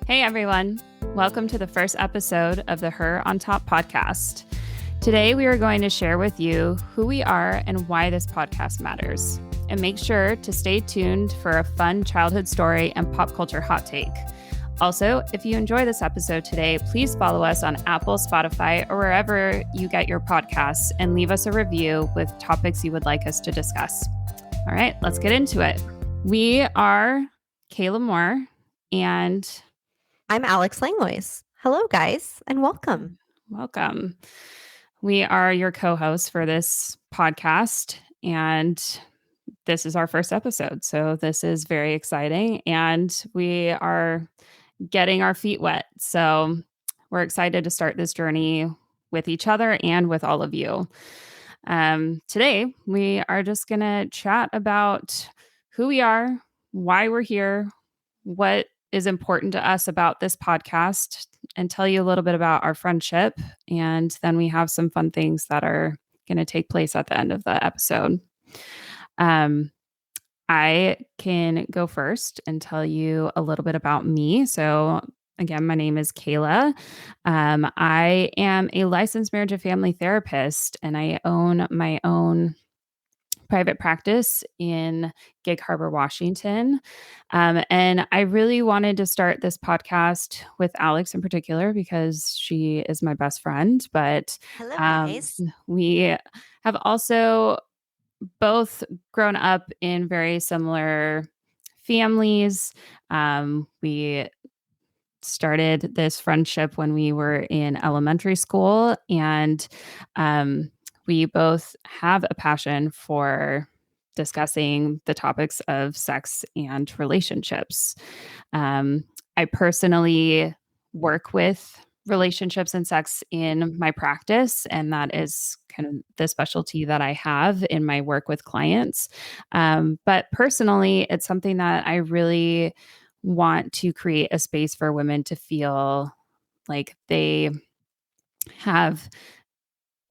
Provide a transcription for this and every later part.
Hey everyone, welcome to the first episode of the Her on Top podcast. Today we are going to share with you who we are and why this podcast matters. And make sure to stay tuned for a fun childhood story and pop culture hot take. Also, if you enjoy this episode today, please follow us on Apple, Spotify, or wherever you get your podcasts and leave us a review with topics you would like us to discuss. All right, let's get into it. We are Kayla Moore and I'm Alex Langlois. Hello, guys, and welcome. Welcome. We are your co-hosts for this podcast, and this is our first episode. So this is very exciting, and we are getting our feet wet. So we're excited to start this journey with each other and with all of you. Today, we are just going to chat about who we are, why we're here, what is important to us about this podcast, and tell you a little bit about our friendship. And then we have some fun things that are going to take place at the end of the episode. I can go first and tell you a little bit about me. So again, my name is Kayla. I am a licensed marriage and family therapist, and I own my own private practice in Gig Harbor, Washington. And I really wanted to start this podcast with Alex in particular because she is my best friend. But Hello, guys. We have also both grown up in very similar families. We started this friendship when we were in elementary school, and we both have a passion for discussing the topics of sex and relationships. I personally work with relationships and sex in my practice, and that is kind of the specialty that I have in my work with clients. But personally, it's something that I really want to create a space for women to feel like they have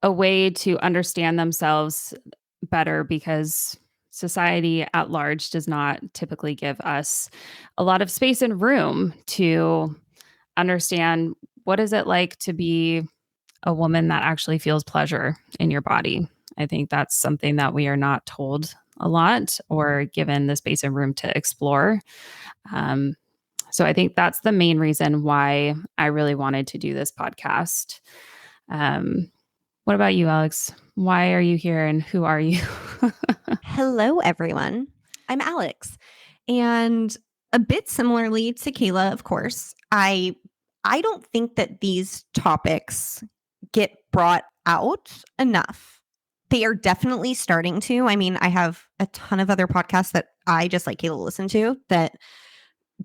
a way to understand themselves better, because society at large does not typically give us a lot of space and room to understand what is it like to be a woman that actually feels pleasure in your body. I think that's something that we are not told a lot or given the space and room to explore. So I think that's the main reason why I really wanted to do this podcast. What about you, Alex? Why are you here and who are you? Hello, everyone. I'm Alex. And a bit similarly to Kayla, of course, I don't think that these topics get brought out enough. They are definitely starting to. I mean, I have a ton of other podcasts that I, just like Kayla, listen to that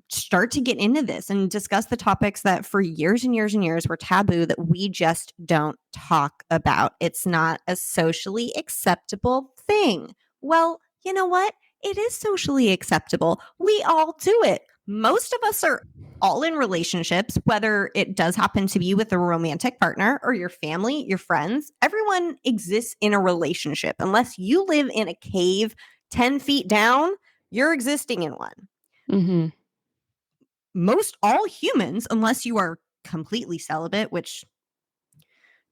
start to get into this and discuss the topics that for years and years and years were taboo that we just don't talk about. It's not a socially acceptable thing. Well, you know what? It is socially acceptable. We all do it. Most of us are all in relationships, whether it does happen to be with a romantic partner or your family, your friends. Everyone exists in a relationship. Unless you live in a cave 10 feet down, you're existing in one. Mm-hmm. Most all humans, unless you are completely celibate, which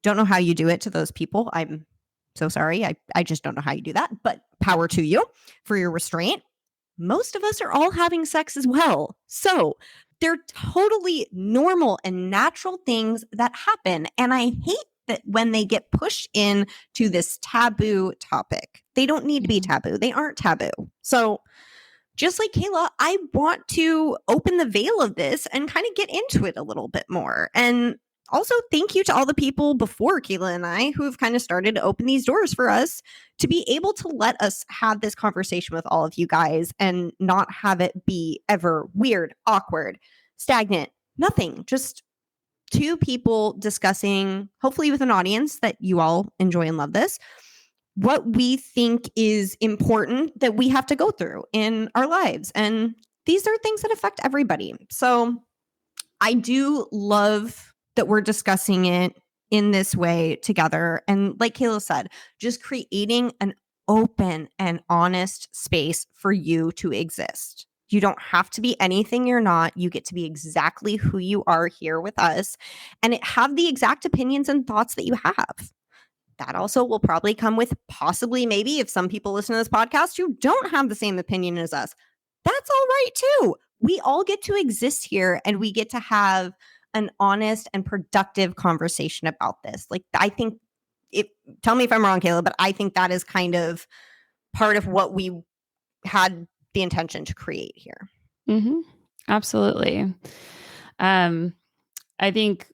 don't know how you do it to those people. I'm so sorry. I just don't know how you do that, but power to you for your restraint. Most of us are all having sex as well. So they're totally normal and natural things that happen. And I hate that when they get pushed in to this taboo topic. They don't need to be taboo. They aren't taboo. So just like Kayla, I want to open the veil of this and kind of get into it a little bit more. And also, thank you to all the people before Kayla and I who have kind of started to open these doors for us to be able to let us have this conversation with all of you guys and not have it be ever weird, awkward, stagnant, nothing. Just two people discussing, hopefully with an audience that you all enjoy and love this, what we think is important that we have to go through in our lives. And these are things that affect everybody. So I do love that we're discussing it in this way together. And like Kayla said, just creating an open and honest space for you to exist. You don't have to be anything you're not. You get to be exactly who you are here with us and have the exact opinions and thoughts that you have. That also will probably come with possibly, maybe, if some people listen to this podcast who don't have the same opinion as us. That's all right too. We all get to exist here and we get to have an honest and productive conversation about this. Like, I think tell me if I'm wrong, Kayla, but I think that is kind of part of what we had the intention to create here. Mm-hmm. Absolutely. I think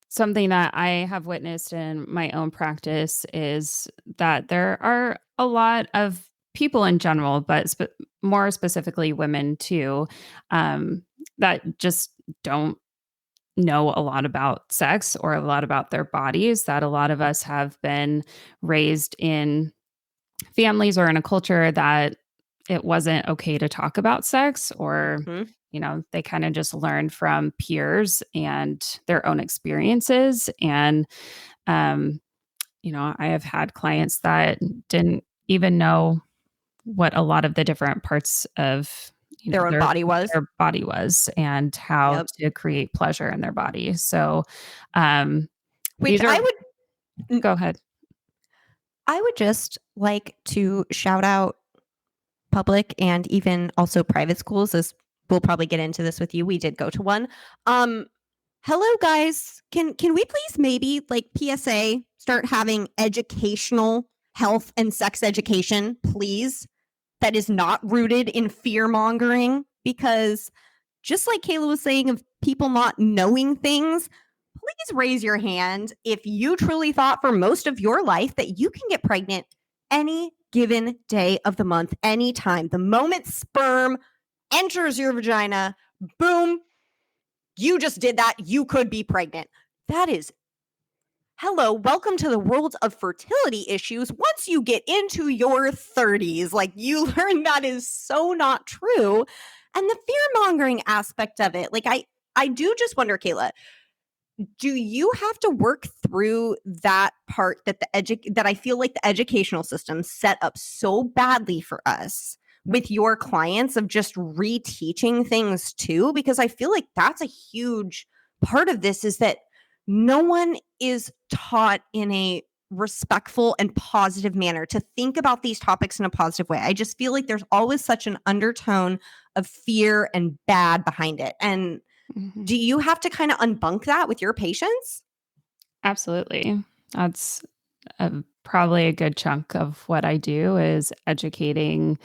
something that I have witnessed in my own practice is that there are a lot of people in general, but more specifically women too, that just don't know a lot about sex or a lot about their bodies, that a lot of us have been raised in families or in a culture that it wasn't okay to talk about sex, or Mhm. they kind of just learned from peers and their own experiences. And um I have had clients that didn't even know what a lot of the different parts of Their own body was. their body was and how Yep. to create pleasure in their body. So um Which these are I go ahead. would just like to shout out public and even also private schools, as we'll probably get into this with you. We did go to one. Hello guys. Can we please maybe, like, PSA, start having educational health and sex education, please? That is not rooted in fear mongering, because just like Kayla was saying of people not knowing things, please raise your hand if you truly thought for most of your life that you can get pregnant any given day of the month, anytime. The moment sperm enters your vagina, boom, you just did that. You could be pregnant. That is, hello, welcome to the world of fertility issues. Once you get into your 30s, like, you learn that is so not true. And the fear mongering aspect of it, like, I do just wonder, Kayla, do you have to work through that part that that I feel like the educational system set up so badly for us with your clients, of just reteaching things too? Because I feel like that's a huge part of this, is that no one is taught in a respectful and positive manner to think about these topics in a positive way. I just feel like there's always such an undertone of fear and bad behind it. And Mhm. do you have to kind of unbunk that with your patients? Absolutely. That's probably a good chunk of what I do, is educating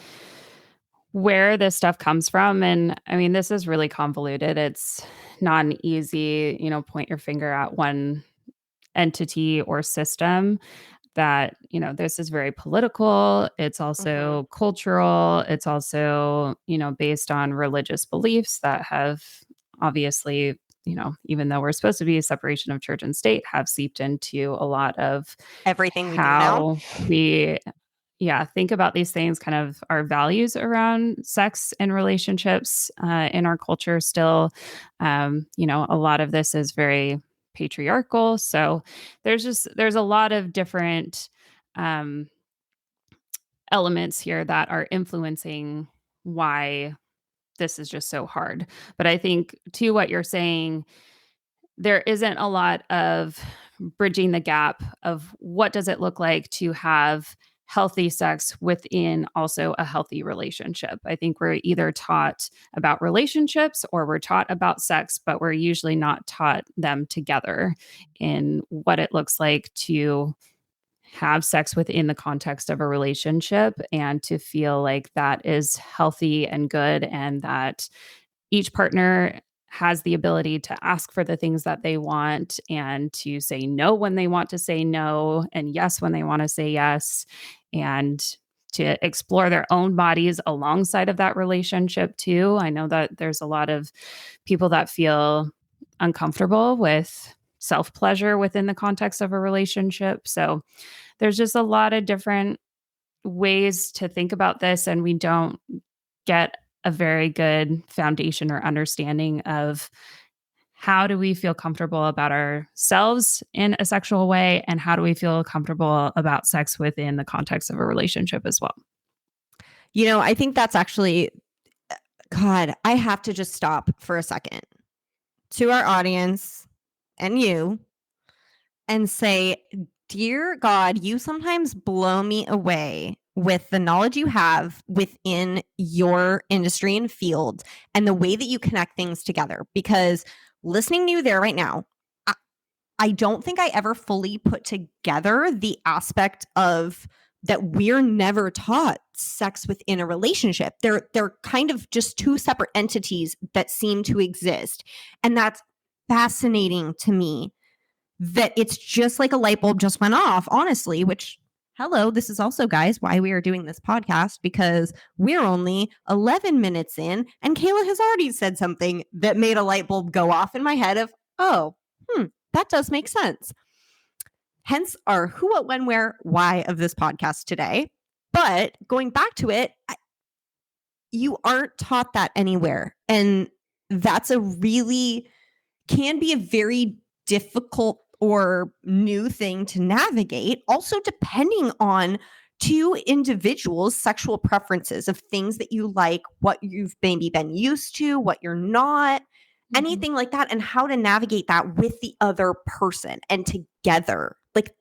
where this stuff comes from. And I mean, this is really convoluted. It's not an easy, point your finger at one entity or system. That, this is very political. It's Mhm. also cultural. It's also, based on religious beliefs that have obviously, even though we're supposed to be a separation of church and state, have seeped into a lot of Everything we do now? how we, yeah, think about these things, kind of our values around sex and relationships in our culture still. A lot of this is very patriarchal. So there's a lot of different um, elements here that are influencing why this is just so hard. But I think, to what you're saying, there isn't a lot of bridging the gap of what does it look like to have healthy sex within also a healthy relationship. I think we're either taught about relationships or we're taught about sex, but we're usually not taught them together in what it looks like to have sex within the context of a relationship and to feel like that is healthy and good, and that each partner has the ability to ask for the things that they want and to say no when they want to say no and yes when they want to say yes, and to explore their own bodies alongside of that relationship too. I know that there's a lot of people that feel uncomfortable with self pleasure within the context of a relationship. So there's just a lot of different ways to think about this, and we don't get a very good foundation or understanding of how do we feel comfortable about ourselves in a sexual way, and how do we feel comfortable about sex within the context of a relationship as well. I think that's actually God, I have to just stop for a second to our audience and you and say, dear God, you sometimes blow me away with the knowledge you have within your industry and field and the way that you connect things together. Because listening to you there right now, I don't think I ever fully put together the aspect of that we're never taught sex within a relationship. They're kind of just two separate entities that seem to exist. And that's fascinating to me, that it's just like a light bulb just went off, honestly, which, hello, this is also, guys, why we are doing this podcast, because we're only 11 minutes in and Kayla has already said something that made a light bulb go off in my head of, oh, that does make sense. Hence our who, what, when, where, why of this podcast today. But going back to it, you aren't taught that anywhere. And that's can be a very difficult or new thing to navigate. Also, depending on two individuals' sexual preferences of things that you like, what you've maybe been used to, what you're not, anything like that, and how to navigate that with the other person and together. Like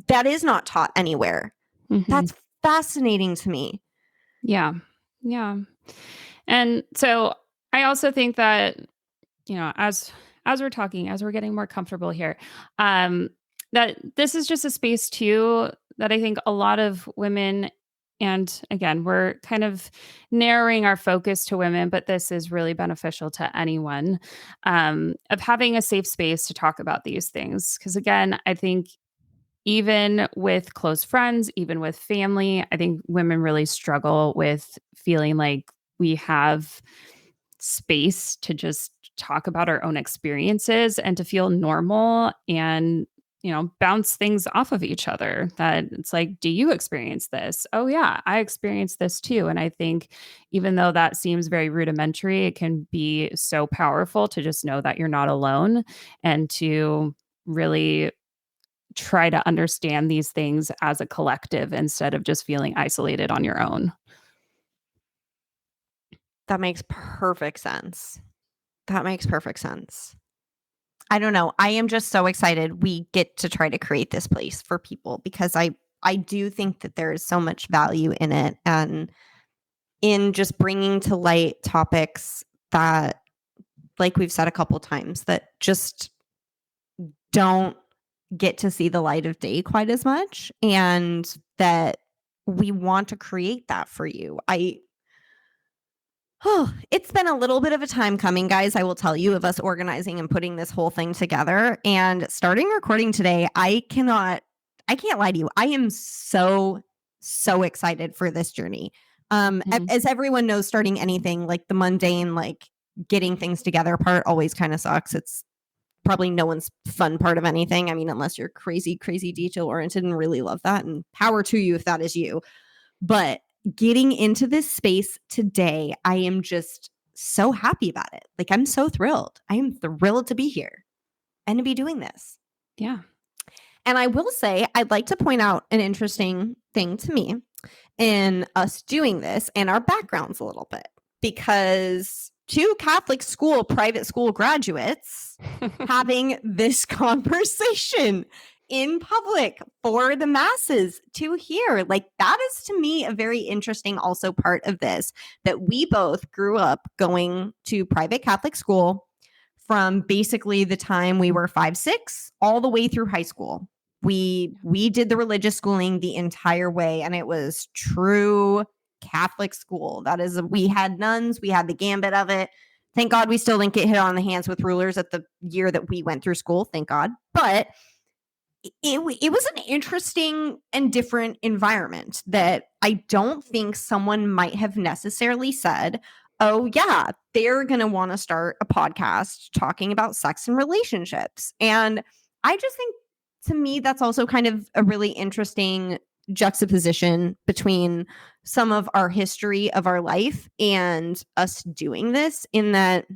that is not taught anywhere. That's fascinating to me. Yeah. Yeah. And so I also think that, as we're talking, as we're getting more comfortable here, that this is just a space too that I think a lot of women, and again, we're kind of narrowing our focus to women, but this is really beneficial to anyone, of having a safe space to talk about these things. Because again, I think even with close friends, even with family, I think women really struggle with feeling like we have space to just talk about our own experiences and to feel normal and, bounce things off of each other. That it's like, do you experience this? Oh, yeah, I experienced this too. And I think even though that seems very rudimentary, it can be so powerful to just know that you're not alone and to really try to understand these things as a collective instead of just feeling isolated on your own. That makes perfect sense. I don't know. I am just so excited we get to try to create this place for people, because I do think that there is so much value in it, and in just bringing to light topics that, like we've said a couple times, that just don't get to see the light of day quite as much, and that we want to create that for you. It's been a little bit of a time coming, guys, I will tell you, of us organizing and putting this whole thing together and starting recording today. I can't lie to you. I am so excited for this journey. As everyone knows, starting anything, like the mundane, like getting things together part always kind of sucks. It's probably no one's fun part of anything. I mean, unless you're crazy detail oriented and really love that, and power to you if that is you. But getting into this space today, I am just so happy about it. Like, I'm so thrilled. I am thrilled to be here and to be doing this. Yeah. And I will say, I'd like to point out an interesting thing to me in us doing this and our backgrounds a little bit, because two Catholic school, private school graduates having this conversation in public for the masses to hear. Like, that is to me a very interesting also part of this, that we both grew up going to private Catholic school from basically the time we were 5, 6 all the way through high school. We did the religious schooling the entire way, and it was true Catholic school. That is, we had nuns, we had the gambit of it. Thank God we still didn't get hit on the hands with rulers at the year that we went through school. Thank God. But it was an interesting and different environment that I don't think someone might have necessarily said, oh yeah, they're going to want to start a podcast talking about sex and relationships. And I just think, to me, that's also kind of a really interesting juxtaposition between some of our history of our life and us doing this, in that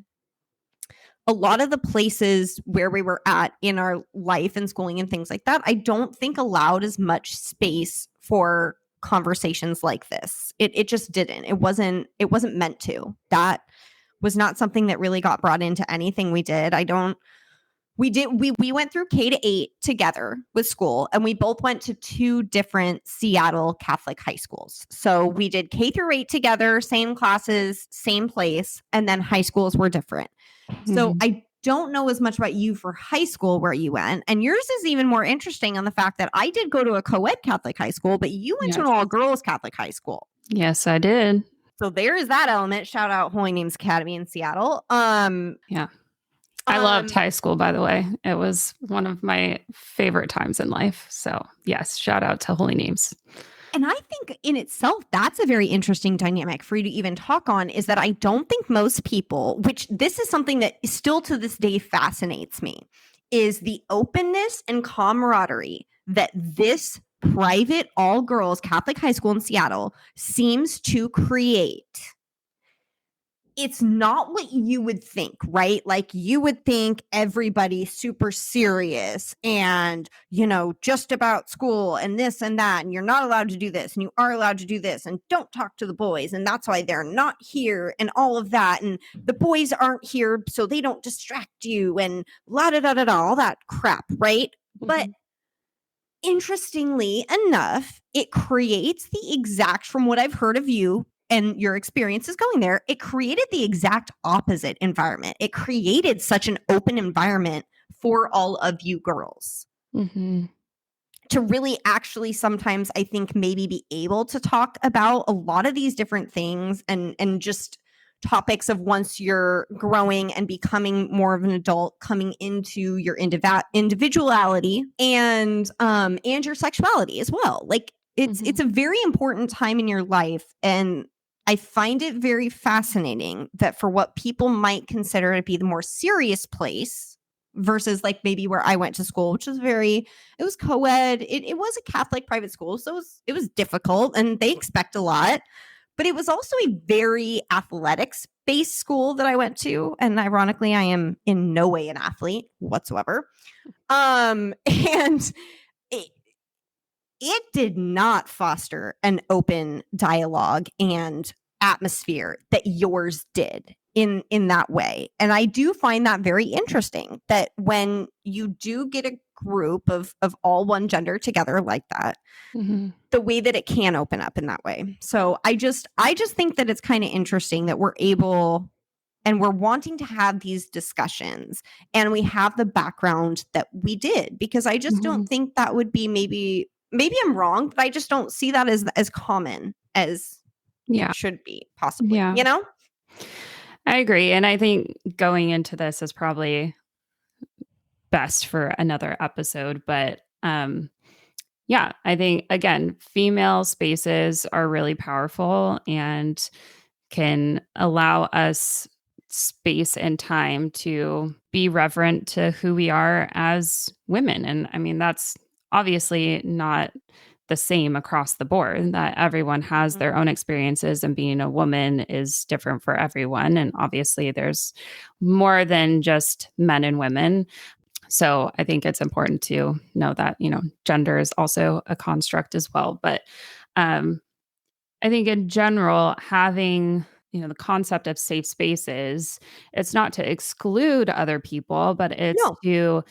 a lot of the places where we were at in our life and schooling and things like that, I don't think allowed as much space for conversations like this. It just didn't. It wasn't meant to. That was not something that really got brought into anything we did. We went through K-8 together with school, and we both went to 2 different Seattle Catholic high schools. So we did K-8 together, same classes, same place, and then high schools were different. So I don't know as much about you for high school where you went, and yours is even more interesting on the fact that I did go to a co-ed Catholic high school, but you went to an all-girls Catholic high school. Yes, I did. So there is that element. Shout out Holy Names Academy in Seattle. Yeah. I loved high school, by the way. It was one of my favorite times in life. So yes, shout out to Holy Names. And I think in itself, that's a very interesting dynamic for you to even talk on, is that I don't think most people, which this is something that still to this day fascinates me, is the openness and camaraderie that this private all-girls Catholic high school in Seattle seems to create. It's not what you would think, right? Like you would think everybody's super serious and, just about school and this and that. And you're not allowed to do this and you are allowed to do this and don't talk to the boys. And that's why they're not here and all of that. And the boys aren't here so they don't distract you and la da da da da, all that crap, right? But interestingly enough, it creates the exact, from what I've heard of you and your experiences going there, it created the exact opposite environment. It created such an open environment for all of you girls to really actually sometimes, I think, maybe be able to talk about a lot of these different things and just topics of once you're growing and becoming more of an adult, coming into your individuality and your sexuality as well. Like it's a very important time in your life, and I find it very fascinating that for what people might consider to be the more serious place versus like maybe where I went to school, which was it was co-ed. It was a Catholic private school. So it was difficult and they expect a lot, but it was also a very athletics-based school that I went to. And ironically, I am in no way an athlete whatsoever. And it did not foster an open dialogue and atmosphere that yours did in that way. And I do find that very interesting, that when you do get a group of all one gender together like that, the way that it can open up in that way. So I just think that it's kind of interesting that we're able and we're wanting to have these discussions and we have the background that we did, because I just don't think that would be maybe I'm wrong, but I just don't see that as common as it should be, possibly, I agree. And I think going into this is probably best for another episode. But I think, again, female spaces are really powerful and can allow us space and time to be reverent to who we are as women. And I mean, that's obviously not the same across the board, that everyone has their own experiences and being a woman is different for everyone. And obviously there's more than just men and women. So I think it's important to know that, gender is also a construct as well. But I think in general, having the concept of safe spaces, it's not to exclude other people, but it's to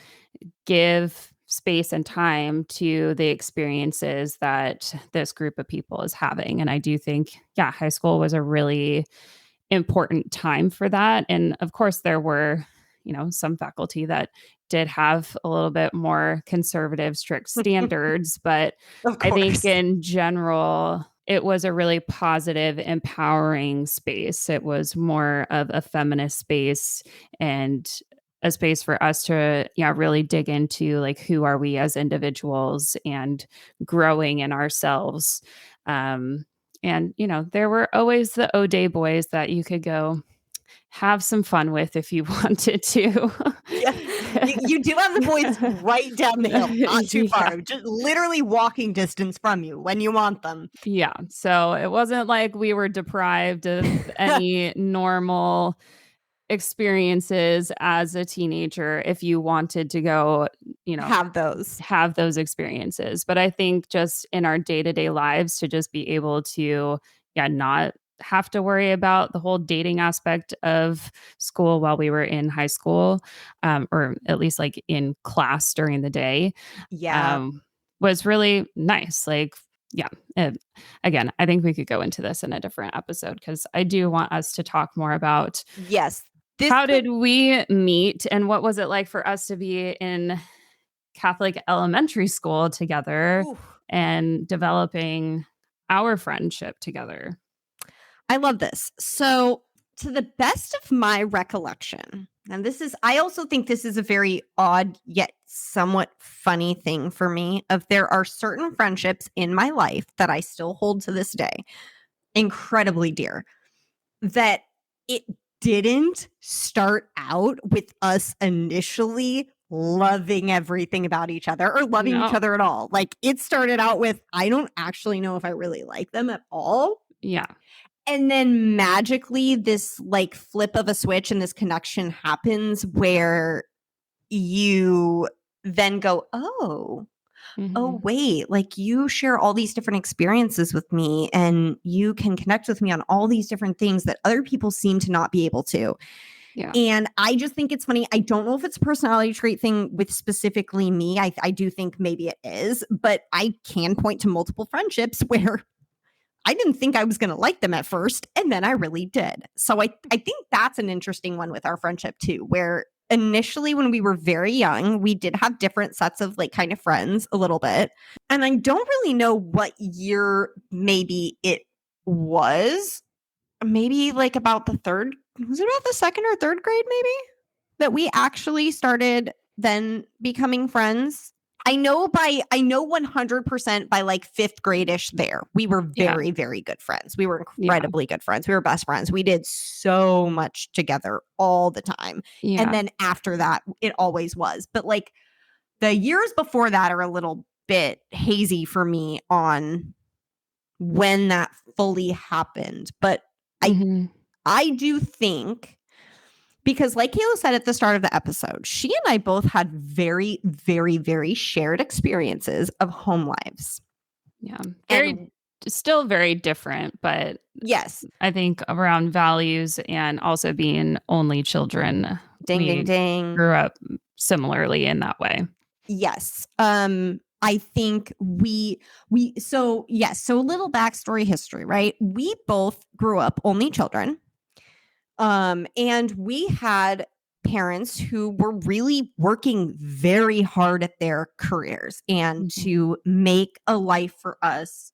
give space and time to the experiences that this group of people is having. And I do think, high school was a really important time for that. And of course, there were, some faculty that did have a little bit more conservative, strict standards. But I think in general, it was a really positive, empowering space. It was more of a feminist space and a space for us to really dig into, like, who are we as individuals and growing in ourselves. And there were always the O'Day boys that you could go have some fun with if you wanted to. You do have the boys right down the hill, not too far, just literally walking distance from you when you want them. Yeah. So it wasn't like we were deprived of any normal experiences as a teenager if you wanted to go, Have those. have those experiences. But I think just in our day-to-day lives to just be able to, yeah, not have to worry about the whole dating aspect of school while we were in high school, or at least like in class during the day, Yeah. um, was really nice. Like, yeah. Again, I think we could go into this in a different episode because I do want us to talk more about Yes. This how could did we meet and what was it like for us to be in Catholic elementary school together ooh, and developing our friendship together. I love this. So, to the best of my recollection, and I also think this is a very odd yet somewhat funny thing for me of there are certain friendships in my life that I still hold to this day, incredibly dear, that it didn't start out with us initially loving everything about each other or loving each No. other at all. Like it started out with, I don't actually know if I really like them at all. Yeah. And then magically, this like flip of a switch and this connection happens where you then go, oh, Mhm. wait, like you share all these different experiences with me and you can connect with me on all these different things that other people seem to not be able to. Yeah. And I just think it's funny. I don't know if it's a personality trait thing with specifically me. I do think maybe it is, but I can point to multiple friendships where I didn't think I was going to like them at first, and then I really did. So I think that's an interesting one with our friendship too, where initially when we were very young, we did have different sets of like kind of friends a little bit. And I don't really know what year maybe it was. Maybe like about was it about the second or third grade maybe that we actually started then becoming friends? I know 100% by like 5th grade-ish there. We were Yeah. very, very good friends. We were Yeah. incredibly good friends. We were best friends. We did so much together all the time. Yeah. And then after that, it always was. But like the years before that are a little bit hazy for me on when that fully happened. But Mhm. I do think because, like Kayla said at the start of the episode, she and I both had very, very, very shared experiences of home lives. Yeah. And Still very different, but yes, I think around values and also being only children, ding, ding, we ding. grew up similarly in that way. Yes. I think so yes, so a little backstory history, right? We both grew up only children. And we had parents who were really working very hard at their careers and Mhm. to make a life for us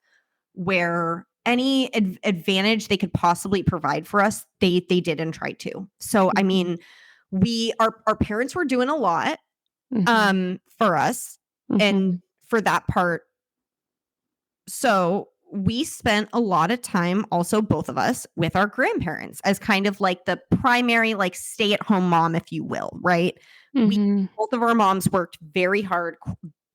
where any advantage they could possibly provide for us, they did and tried to. So, I Mhm. mean, our parents were doing a lot Mhm. for us and Mhm. for that part. So we spent a lot of time also both of us with our grandparents as kind of like the primary like stay-at-home mom, if you will, right? We Mhm. both of our moms worked very hard,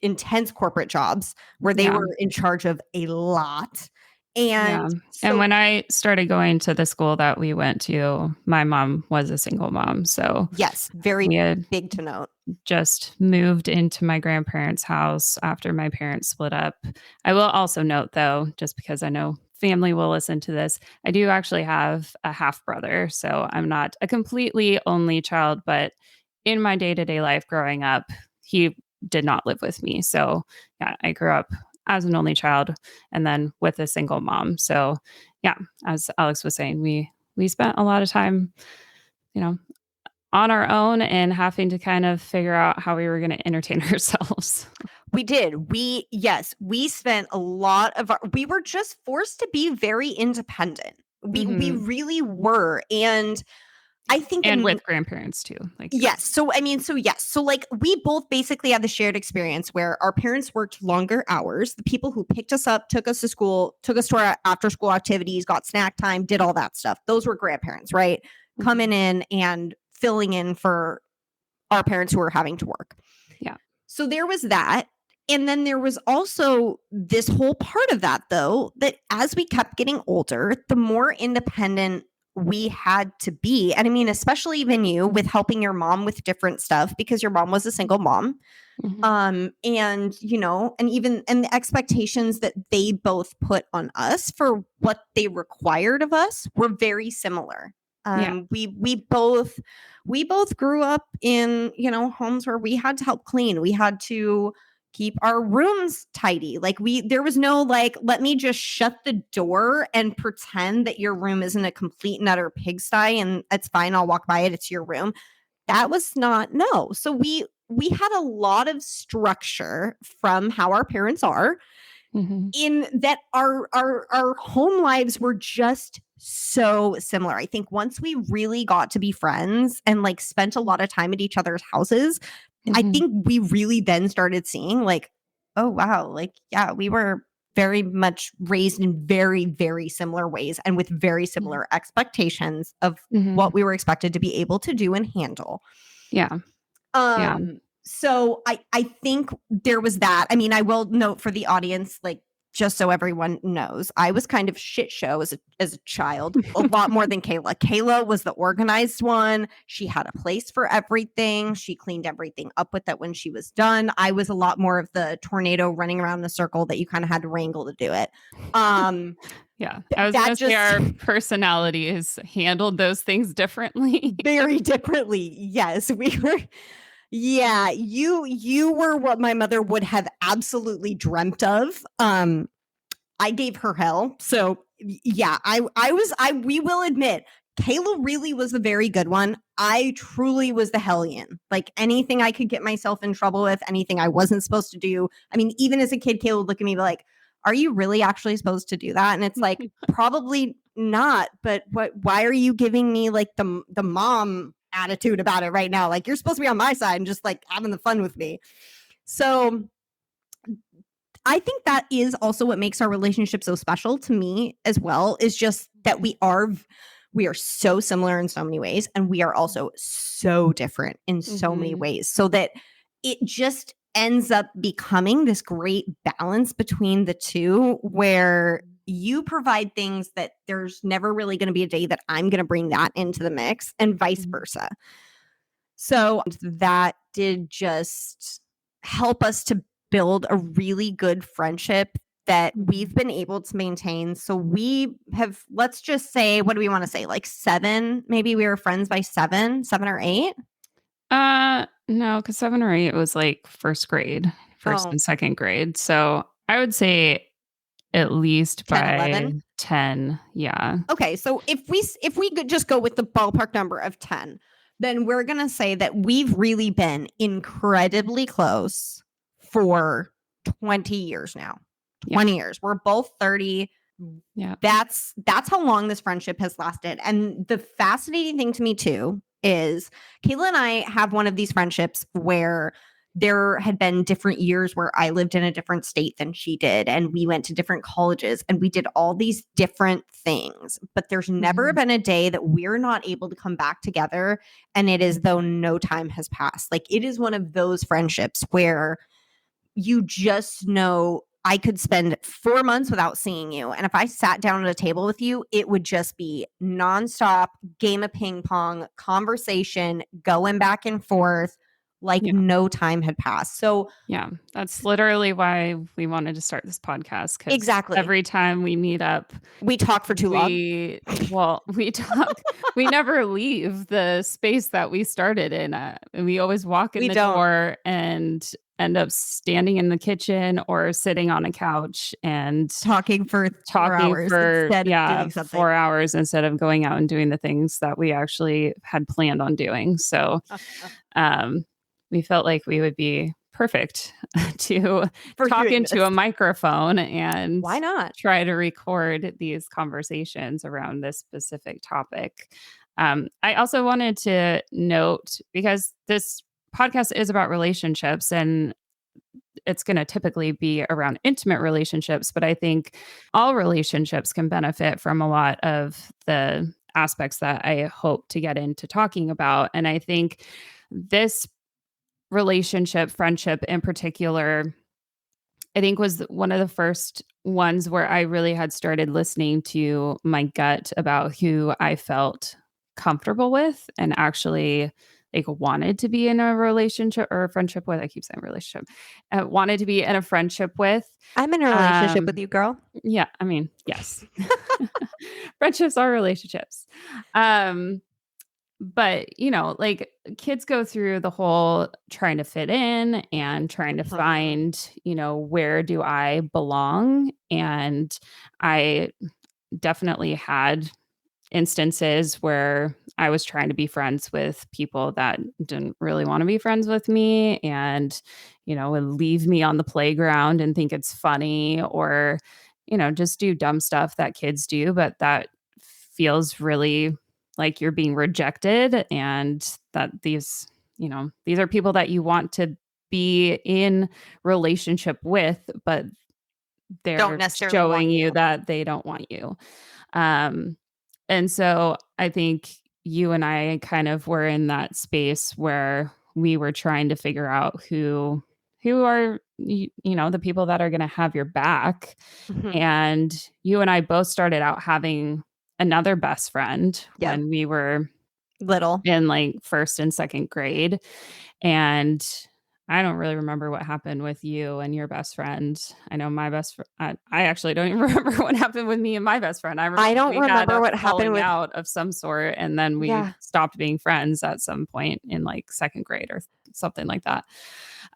intense corporate jobs where they Yeah. were in charge of a lot. Yeah. And And so when I started going to the school that we went to, my mom was a single mom. So yes, very we had big to note. just moved into my grandparents' house after my parents split up. I will also note, though, just because I know family will listen to this, I do actually have a half brother. So I'm not a completely only child, but in my day to day life growing up, he did not live with me. So yeah, I grew up as an only child and then with a single mom. So yeah, as Alex was saying, we spent a lot of time, you know, on our own and having to kind of figure out how we were going to entertain ourselves. We did. We spent a lot of we were just forced to be very independent. We Mhm. really were. And I think And with grandparents too, like yes. So I mean, so yes. So like we both basically had the shared experience where our parents worked longer hours. The people who picked us up, took us to school, took us to our after school activities, got snack time, did all that stuff. Those were grandparents, right? Coming Mhm. in and filling in for our parents who were having to work. Yeah. So there was that. And then there was also this whole part of that, though, that as we kept getting older, the more independent we had to be. And I mean, especially even you with helping your mom with different stuff because your mom was a single mom. And and the expectations that they both put on us for what they required of us were very similar. Yeah. We both grew up in homes where we had to help clean. We had to keep our rooms tidy. Like there was no like, let me just shut the door and pretend that your room isn't a complete and utter pigsty and it's fine, I'll walk by it, it's your room. That was not, no. So we had a lot of structure from how our parents are, in that our home lives were just so similar. I think once we really got to be friends and like spent a lot of time at each other's houses, I think we really then started seeing like, oh wow, like yeah, we were very much raised in very, very similar ways and with very similar expectations of what we were expected to be able to do and handle. Yeah. Yeah. So I think there was that. I mean, I will note for the audience, like, just so everyone knows, I was kind of shit show as a child, a lot more than Kayla. Kayla was the organized one. She had a place for everything. She cleaned everything up with it when she was done. I was a lot more of the tornado running around in a circle that you kind of had to wrangle to do it. Yeah. I was going to say our personalities handled those things differently. Very differently. Yes, we were. Yeah, you were what my mother would have absolutely dreamt of. I gave her hell. So yeah, we will admit, Kayla really was the very good one. I truly was the hellion. Like anything I could get myself in trouble with, anything I wasn't supposed to do. I mean, even as a kid, Kayla would look at me and be like, are you really actually supposed to do that? And it's like, probably not. But why are you giving me like the mom attitude about it right now? Like, you're supposed to be on my side and just like having the fun with me. So I think that is also what makes our relationship so special to me as well, is just that we are so similar in so many ways, and we are also so different in so many ways, so that it just ends up becoming this great balance between the two, where you provide things that there's never really going to be a day that I'm going to bring that into the mix, and vice versa. So that did just help us to build a really good friendship that we've been able to maintain. So we have, let's just say, what do we want to say? Like 7, maybe we were friends by 7 or 8. No, because 7 or 8 was like first grade, first Oh. and second grade. So I would say at least 10, by 11? 10. Yeah. Okay. So if we could just go with the ballpark number of 10, then we're going to say that we've really been incredibly close for 20 years now. 20 years. We're both 30. Yeah. That's how long this friendship has lasted. And the fascinating thing to me too is Kayla and I have one of these friendships where there had been different years where I lived in a different state than she did, and we went to different colleges and we did all these different things, but there's never been a day that we're not able to come back together and it is though no time has passed. Like, it is one of those friendships where you just know, I could spend 4 months without seeing you, and if I sat down at a table with you, it would just be nonstop game of ping pong, conversation, going back and forth, like no time had passed. So yeah, that's literally why we wanted to start this podcast. Exactly. Every time we meet up, we talk for too long. We talk. We never leave the space that we started in. And we always walk in the door and end up standing in the kitchen or sitting on a couch and talking for 4 hours instead of doing something. 4 hours instead of going out and doing the things that we actually had planned on doing. So, we felt like we would be perfect to talk into a microphone and why not try to record these conversations around this specific topic. I also wanted to note, because this podcast is about relationships and it's going to typically be around intimate relationships, but I think all relationships can benefit from a lot of the aspects that I hope to get into talking about. And I think this relationship, friendship in particular, I think was one of the first ones where I really had started listening to my gut about who I felt comfortable with and actually like wanted to be in a relationship or a friendship with. I keep saying relationship. Wanted to be in a friendship with. I'm in a relationship with Um, you, girl. yeah, I mean, yes. Friendships are relationships. Um, but, like, kids go through the whole trying to fit in and trying to Mhm. find, where do I belong? And I definitely had instances where I was trying to be friends with people that didn't really wanna be friends with me and, would leave me on the playground and think it's funny or, just do dumb stuff that kids do, but that feels really like you're being rejected and that these are people that you want to be in relationship with, but Don't they're necessarily want showing you you. that they don't want you. Um, and so I think you and I kind of were in that space where we were trying to figure out who are the people that are going to have your back. Mhm. And you and I both started out having another best friend Yeah. when we were Little. in like first and second grade. And I don't really remember what happened with you and your best friend. I know my best friend. I actually don't even remember what happened with me and my best friend. I remember I don't we had remember a what happened falling with out of some sort, and then we yeah. stopped being friends at some point in like second grade or something like that.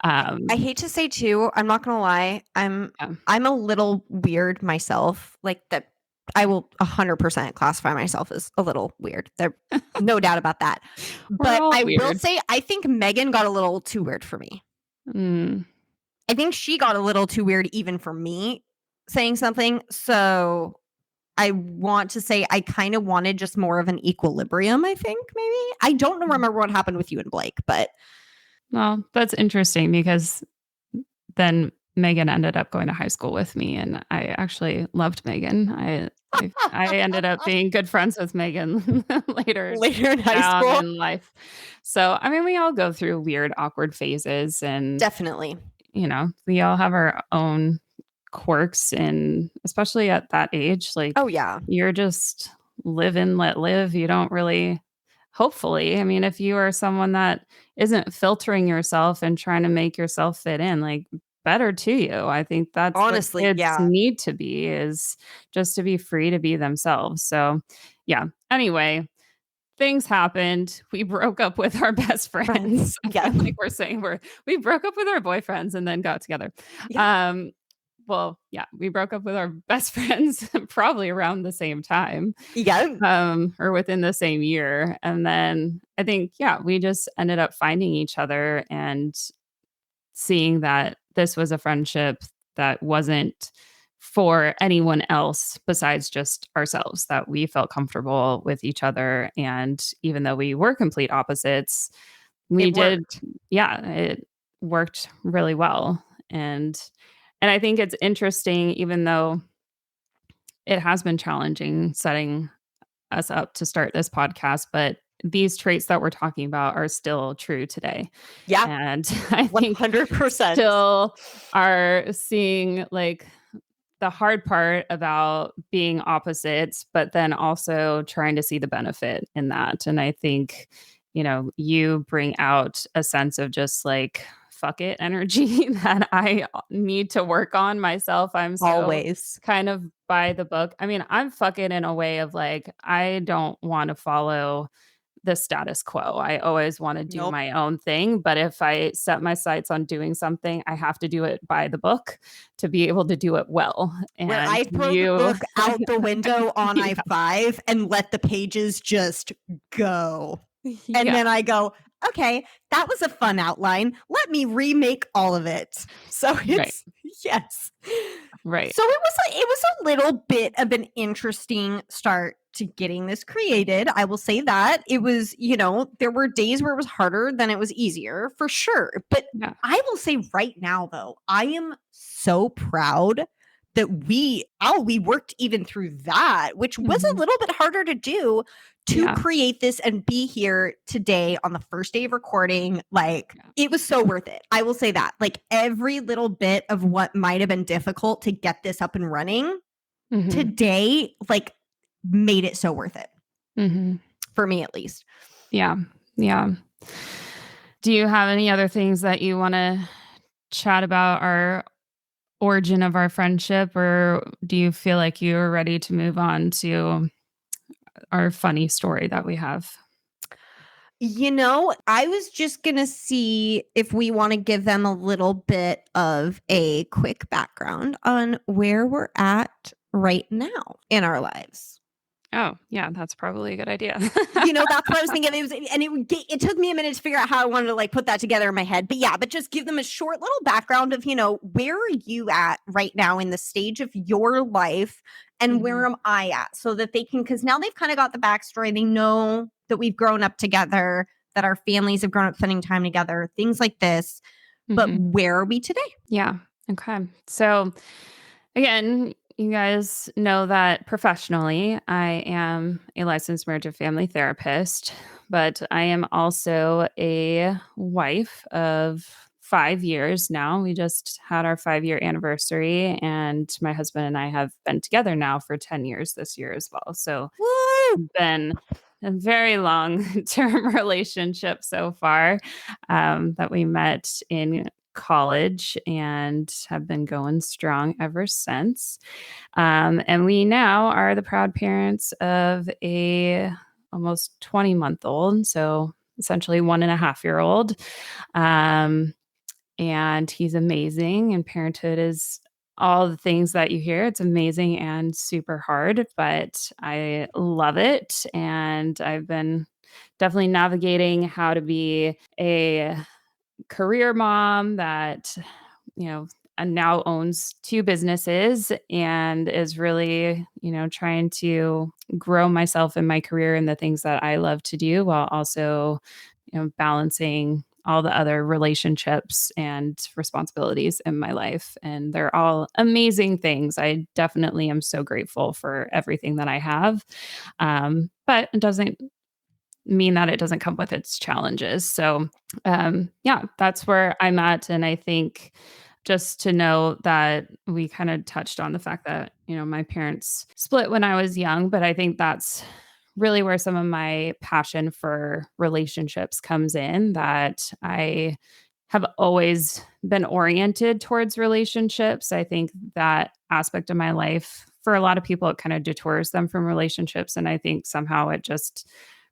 I Um, hate to say too, I'm not gonna lie, yeah. I'm a little weird myself. Like that I will 100% classify myself as a little weird. There no doubt about that. We're But all I will weird. say I think Megan got a little too weird for me. Mm, I think she got a little too weird even for me saying something. So I want to say I kind of wanted just more of an equilibrium, I think, maybe. I don't remember what happened with you and Blake, but well, that's interesting because then Megan ended up going to high school with me, and I actually loved Megan. I ended up being good friends with Megan later later in high down school, in life. So, I mean, we all go through weird, awkward phases, and definitely. we all have our own quirks, and especially at that age, like Oh, yeah. you're just live and let live. You don't really hopefully, I mean, if you are someone that isn't filtering yourself and trying to make yourself fit in, like better to you. I think that's what Honestly, kids yeah. need to be is just to be free to be themselves. So, yeah. Anyway, things happened. We broke up with our best Friends. friends. I Yeah. feel like we're saying we broke up with our boyfriends and then got together. Yeah. Um, well, yeah, we broke up with our best friends probably around the same time, Yeah. or within the same year. And then I think, yeah, we just ended up finding each other and seeing that this was a friendship that wasn't for anyone else besides just ourselves, that we felt comfortable with each other. And even though we were complete opposites, we It did, worked. yeah, it worked really well. And I think it's interesting, even though it has been challenging setting us up to start this podcast, but these traits that we're talking about are still true today. Yeah. And I think 100%. still are seeing like the hard part about being opposites, but then also trying to see the benefit in that. And I think, you bring out a sense of just like, fuck it energy that I need to work on myself. I'm so Always. kind of by the book. I mean, I'm fucking in a way of like, I don't want to follow the status quo. I always want to do Nope. my own thing, but if I set my sights on doing something, I have to do it by the book to be able to do it well. Where And I throw the you book out the window on yeah, I-5 and let the pages just go. And yeah, then I go, okay, that was a fun outline. Let me remake all of it. So right, it's yes. right. So it was a little bit of an interesting start to getting this created. I will say that. It was, there were days where it was harder than it was easier, for sure. But Yeah. I will say right now though, I am so proud that we worked even through that, which was a little bit harder to do, to create this and be here today on the first day of recording. Like, it was so worth it. I will say that. Like, every little bit of what might have been difficult to get this up and running today, like, made it so worth it. For me, at least. Yeah. Yeah. Do you have any other things that you want to chat about our origin of our friendship, or do you feel like you're ready to move on to our funny story that we have? You know, I was just going to see if we want to give them a little bit of a quick background on where we're at right now in our lives. Oh, yeah, that's probably a good idea. You know, that's what I was thinking. It took me a minute to figure out how I wanted to like put that together in my head. But just give them a short little background of, you know, where are you at right now in the stage of your life, and where am I at, so that they can, because now they've kind of got the backstory. They know that we've grown up together, that our families have grown up spending time together, things like this. But where are we today? Yeah. Okay. So again, you guys know that professionally, I am a licensed marriage and family therapist, but I am also a wife of 5 years now. We just had our 5-year anniversary, and my husband and I have been together now for 10 years this year as well. So it's been a very long-term relationship so far, that we met in college and have been going strong ever since. And we now are the proud parents of a almost 20-month-old, so essentially 1.5-year-old. And he's amazing, and parenthood is all the things that you hear. It's amazing and super hard, but I love it. And I've been definitely navigating how to be a career mom that, you know, and now owns 2 businesses and is really, you know, trying to grow myself in my career and the things that I love to do, while also, you know, balancing all the other relationships and responsibilities in my life. And they're all amazing things. I definitely am so grateful for everything that I have. But it doesn't mean that it doesn't come with its challenges. So, yeah, that's where I'm at. And I think just to know that we kind of touched on the fact that, you know, my parents split when I was young, but I think that's really where some of my passion for relationships comes in, that I have always been oriented towards relationships. I think that aspect of my life, for a lot of people, it kind of detours them from relationships. And I think somehow it just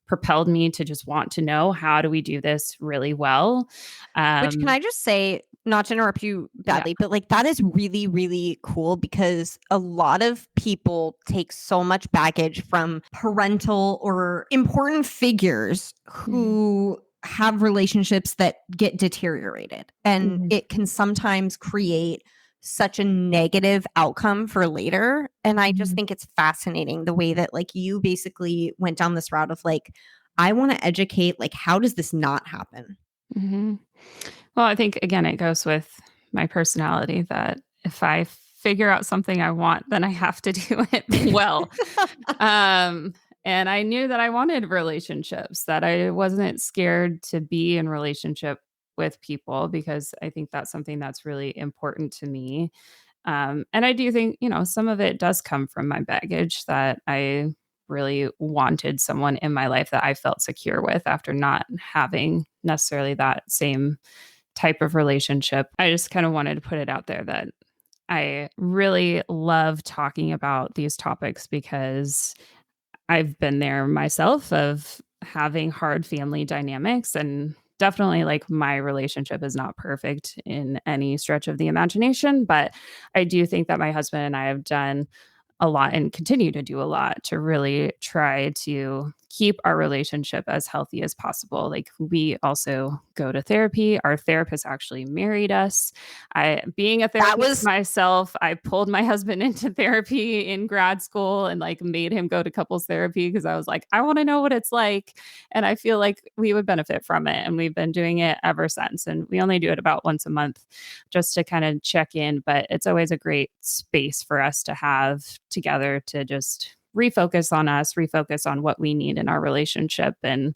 propelled me to just want to know, how do we do this really well? Which, can I just say, not to interrupt you badly, but like, that is really, really cool, because a lot of people take so much baggage from parental or important figures who have relationships that get deteriorated. And it can sometimes create such a negative outcome for later. And I just think it's fascinating the way that like you basically went down this route of like, I want to educate, like, how does this not happen? Well, I think, again, it goes with my personality that if I figure out something I want, then I have to do it well. And I knew that I wanted relationships, that I wasn't scared to be in relationship with people, because I think that's something that's really important to me. And I do think, you know, some of it does come from my baggage, that I really wanted someone in my life that I felt secure with after not having necessarily that same type of relationship. I just kind of wanted to put it out there that I really love talking about these topics, because I've been there myself, of having hard family dynamics. And definitely, like, my relationship is not perfect in any stretch of the imagination, but I do think that my husband and I have done a lot and continue to do a lot to really try to keep our relationship as healthy as possible. Like, we also go to therapy. Our therapist actually married us. Being a That therapist was myself, I pulled my husband into therapy in grad school and like made him go to couples therapy because I was like, I want to know what it's like. And I feel like we would benefit from it. And we've been doing it ever since. And we only do it about once a month just to kind of check in. But it's always a great space for us to have together to just refocus on us, refocus on what we need in our relationship. And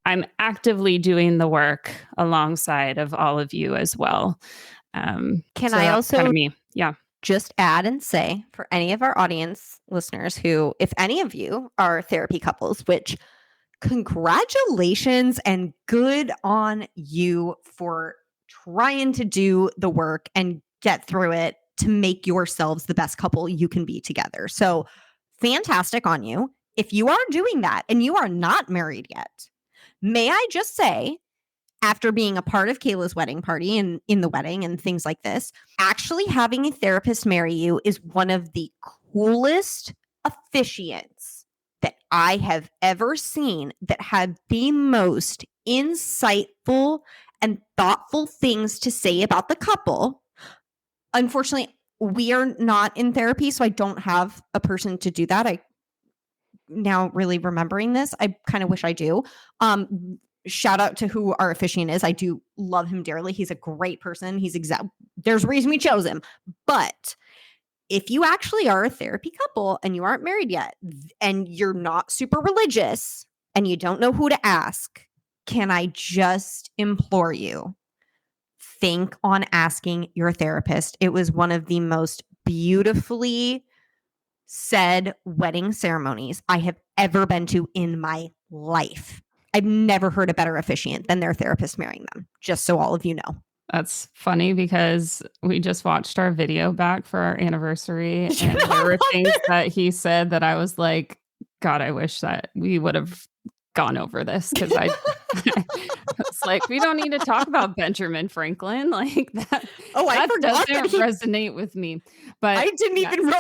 I'm actively doing the work alongside of all of you as well. Can So I that's kind also of me. Yeah. just add and say for any of our audience listeners who, if any of you are therapy couples, which congratulations and good on you for trying to do the work and get through it to make yourselves the best couple you can be together. So fantastic on you. If you are doing that and you are not married yet, may I just say, after being a part of Kayla's wedding party and in the wedding and things like this, actually having a therapist marry you is one of the coolest officiants that I have ever seen that had the most insightful and thoughtful things to say about the couple. Unfortunately, we are not in therapy, so I don't have a person to do that. I now really remembering this, I kind of wish I do. Shout out to who our officiant is. I do love him dearly. He's a great person. There's a reason we chose him. But if you actually are a therapy couple and you aren't married yet and you're not super religious and you don't know who to ask, can I just implore you, think on asking your therapist. It was one of the most beautifully said wedding ceremonies I have ever been to in my life. I've never heard a better officiant than their therapist marrying them, just so all of you know. That's funny because we just watched our video back for our anniversary and there were things that he said that I was like, God, I wish that we would have gone over this because it's like, we don't need to talk about Benjamin Franklin like that. Oh, I That forgot doesn't resonate with me. But I didn't even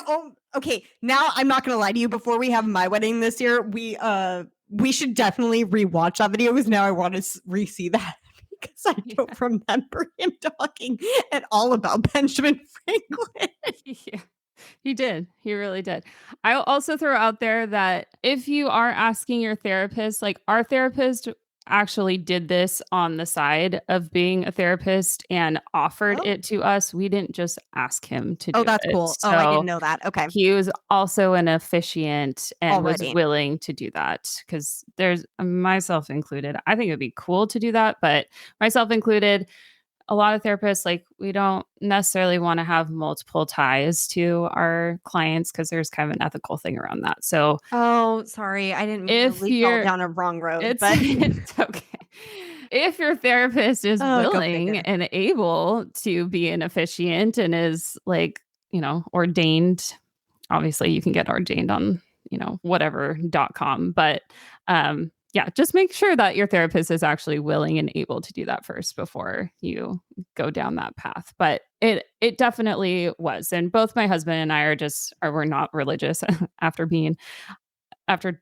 okay, now I'm not gonna lie to you. Before we have my wedding this year, we should definitely rewatch that video because now I want to re-see that because I don't remember him talking at all about Benjamin Franklin. Yeah, he did. He really did. I'll also throw out there that if you are asking your therapist, like our therapist actually did this on the side of being a therapist and offered it to us. We didn't just ask him to do it. Oh, that's cool. So I didn't know that. Okay. he was also an officiant and was Already. willing to do that because there's myself included. I think it'd be cool to do that, but myself included, a lot of therapists, like, we don't necessarily want to have multiple ties to our clients because there's kind of an ethical thing around that. So, Oh, sorry. I didn't mean if to fall you're, down a wrong road, it's, it's okay. If your therapist is go willing figure. and able to be an officiant and is like, ordained, obviously you can get ordained on, whatever.com, but, yeah, just make sure that your therapist is actually willing and able to do that first before you go down that path. But it definitely was. And both my husband and I we're not religious after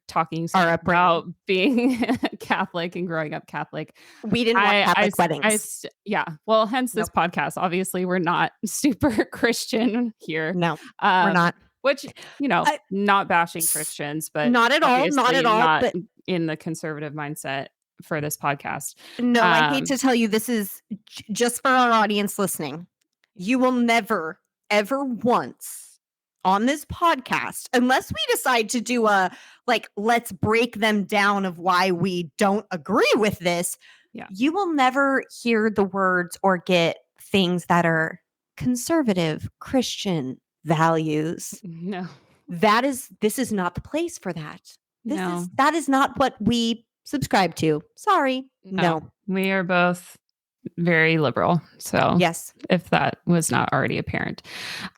talking so much about being Catholic and growing up Catholic. We didn't want Catholic weddings. Yeah. Well, hence this podcast. Obviously, we're not super Christian here. No, we're not. Which, not bashing Christians, but not at all. Not at all. Not but in the conservative mindset for this podcast. No, I hate to tell you, this is just for our audience listening. You will never, ever once on this podcast, unless we decide to do let's break them down of why we don't agree with this. Yeah. You will never hear the words or get things that are conservative Christian values. No. This is not the place for that. That is not what we subscribe to. Sorry. No. We are both very liberal. So yes, if that was not already apparent.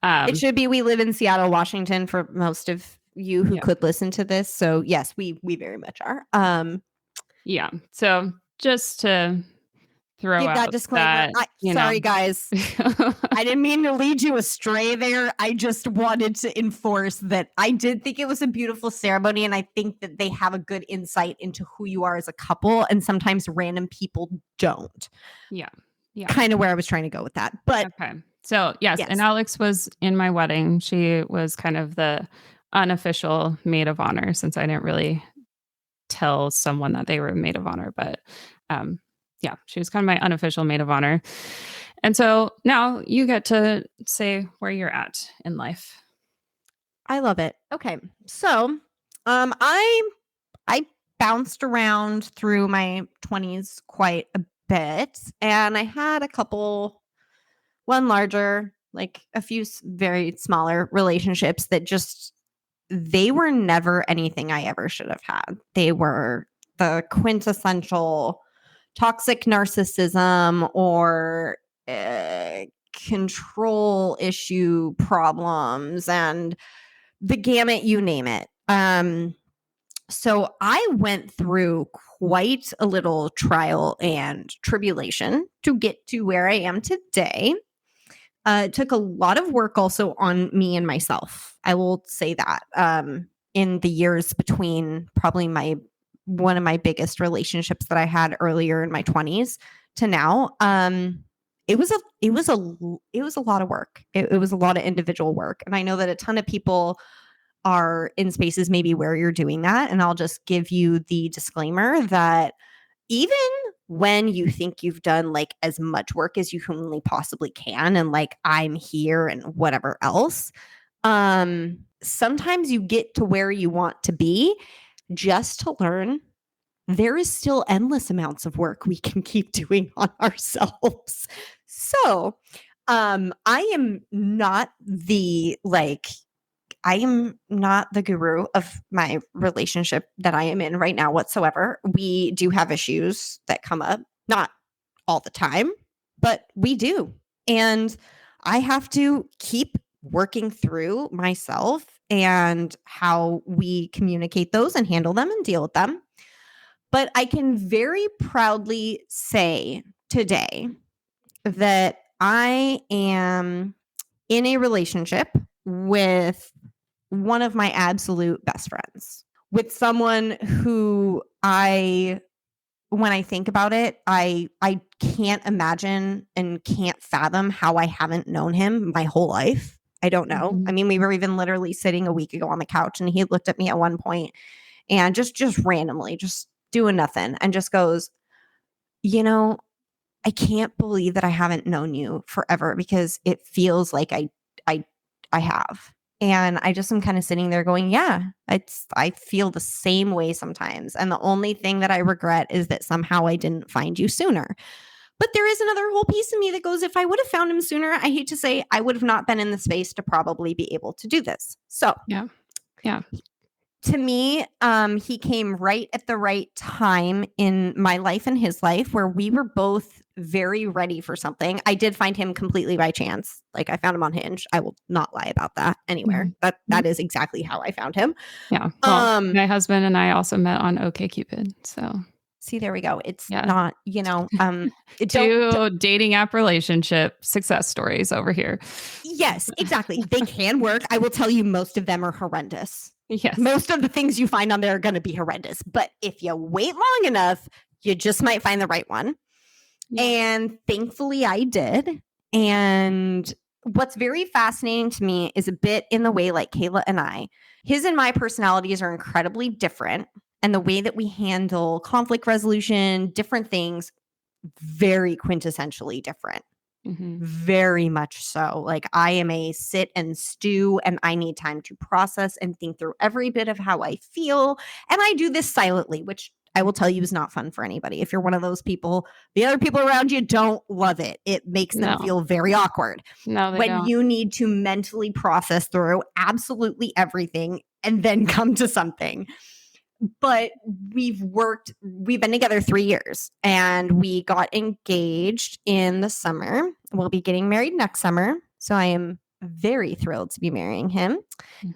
It should be. We live in Seattle, Washington for most of you who could listen to this. So yes, we very much are. Yeah. So just to throw give that out disclaimer. that, Sorry, guys. I didn't mean to lead you astray there. I just wanted to enforce that I did think it was a beautiful ceremony, and I think that they have a good insight into who you are as a couple, and sometimes random people don't. Yeah. Yeah. Kind of where I was trying to go with that. But Okay. So, yes, yes. and Alex was in my wedding. She was kind of the unofficial maid of honor, since I didn't really tell someone that they were maid of honor, but yeah, she was kind of my unofficial maid of honor. And so now you get to say where you're at in life. I love it. Okay. So, I bounced around through my 20s quite a bit, and I had a couple, one larger, like a few very smaller relationships that just, they were never anything I ever should have had. They were the quintessential toxic narcissism or control issue problems and the gamut, you name it. So I went through quite a little trial and tribulation to get to where I am today. It took a lot of work also on me and myself. I will say that in the years between probably one of my biggest relationships that I had earlier in my 20s to now, it was a lot of work. It was a lot of individual work, and I know that a ton of people are in spaces maybe where you're doing that. And I'll just give you the disclaimer that even when you think you've done like as much work as you humanly possibly can, and like I'm here and whatever else, sometimes you get to where you want to be just to learn there is still endless amounts of work we can keep doing on ourselves. So, I am not the guru of my relationship that I am in right now whatsoever. We do have issues that come up, not all the time, but we do. And I have to keep working through myself and how we communicate those and handle them and deal with them. But I can very proudly say today that I am in a relationship with one of my absolute best friends, with someone who when I think about it, I can't imagine and can't fathom how I haven't known him my whole life. I don't know. Mhm. I mean, we were even literally sitting a week ago on the couch, and he looked at me at one point and just randomly, just doing nothing, and just goes, I can't believe that I haven't known you forever, because it feels like I have. And I just am kind of sitting there going, yeah, I feel the same way sometimes. And the only thing that I regret is that somehow I didn't find you sooner. But there is another whole piece of me that goes, if I would have found him sooner, I hate to say, I would have not been in the space to probably be able to do this. So Yeah. Yeah. to me, he came right at the right time in my life and his life, where we were both very ready for something. I did find him completely by chance. Like, I found him on Hinge. I will not lie about that anywhere. Mhm. That is exactly how I found him. Yeah. Well, my husband and I also met on OkCupid. So See, there we go. It's yeah. not, Two dating app relationship success stories over here. Yes, exactly. They can work. I will tell you, most of them are horrendous. Yes. Most of the things you find on there are going to be horrendous. But if you wait long enough, you just might find the right one. Yeah. And thankfully I did. And what's very fascinating to me is a bit in the way, like Kayla and I, his and my personalities are incredibly different. And the way that we handle conflict resolution, different things, very quintessentially different. Mm-hmm. Very much so. Like, I am a sit and stew, and I need time to process and think through every bit of how I feel. And I do this silently, which I will tell you is not fun for anybody. If you're one of those people, the other people around you don't love it. It makes them feel very awkward. No, they when don't. You need to mentally process through absolutely everything and then come to something. But we've been together 3 years, and we got engaged in the summer. We'll be getting married next summer. So I am very thrilled to be marrying him.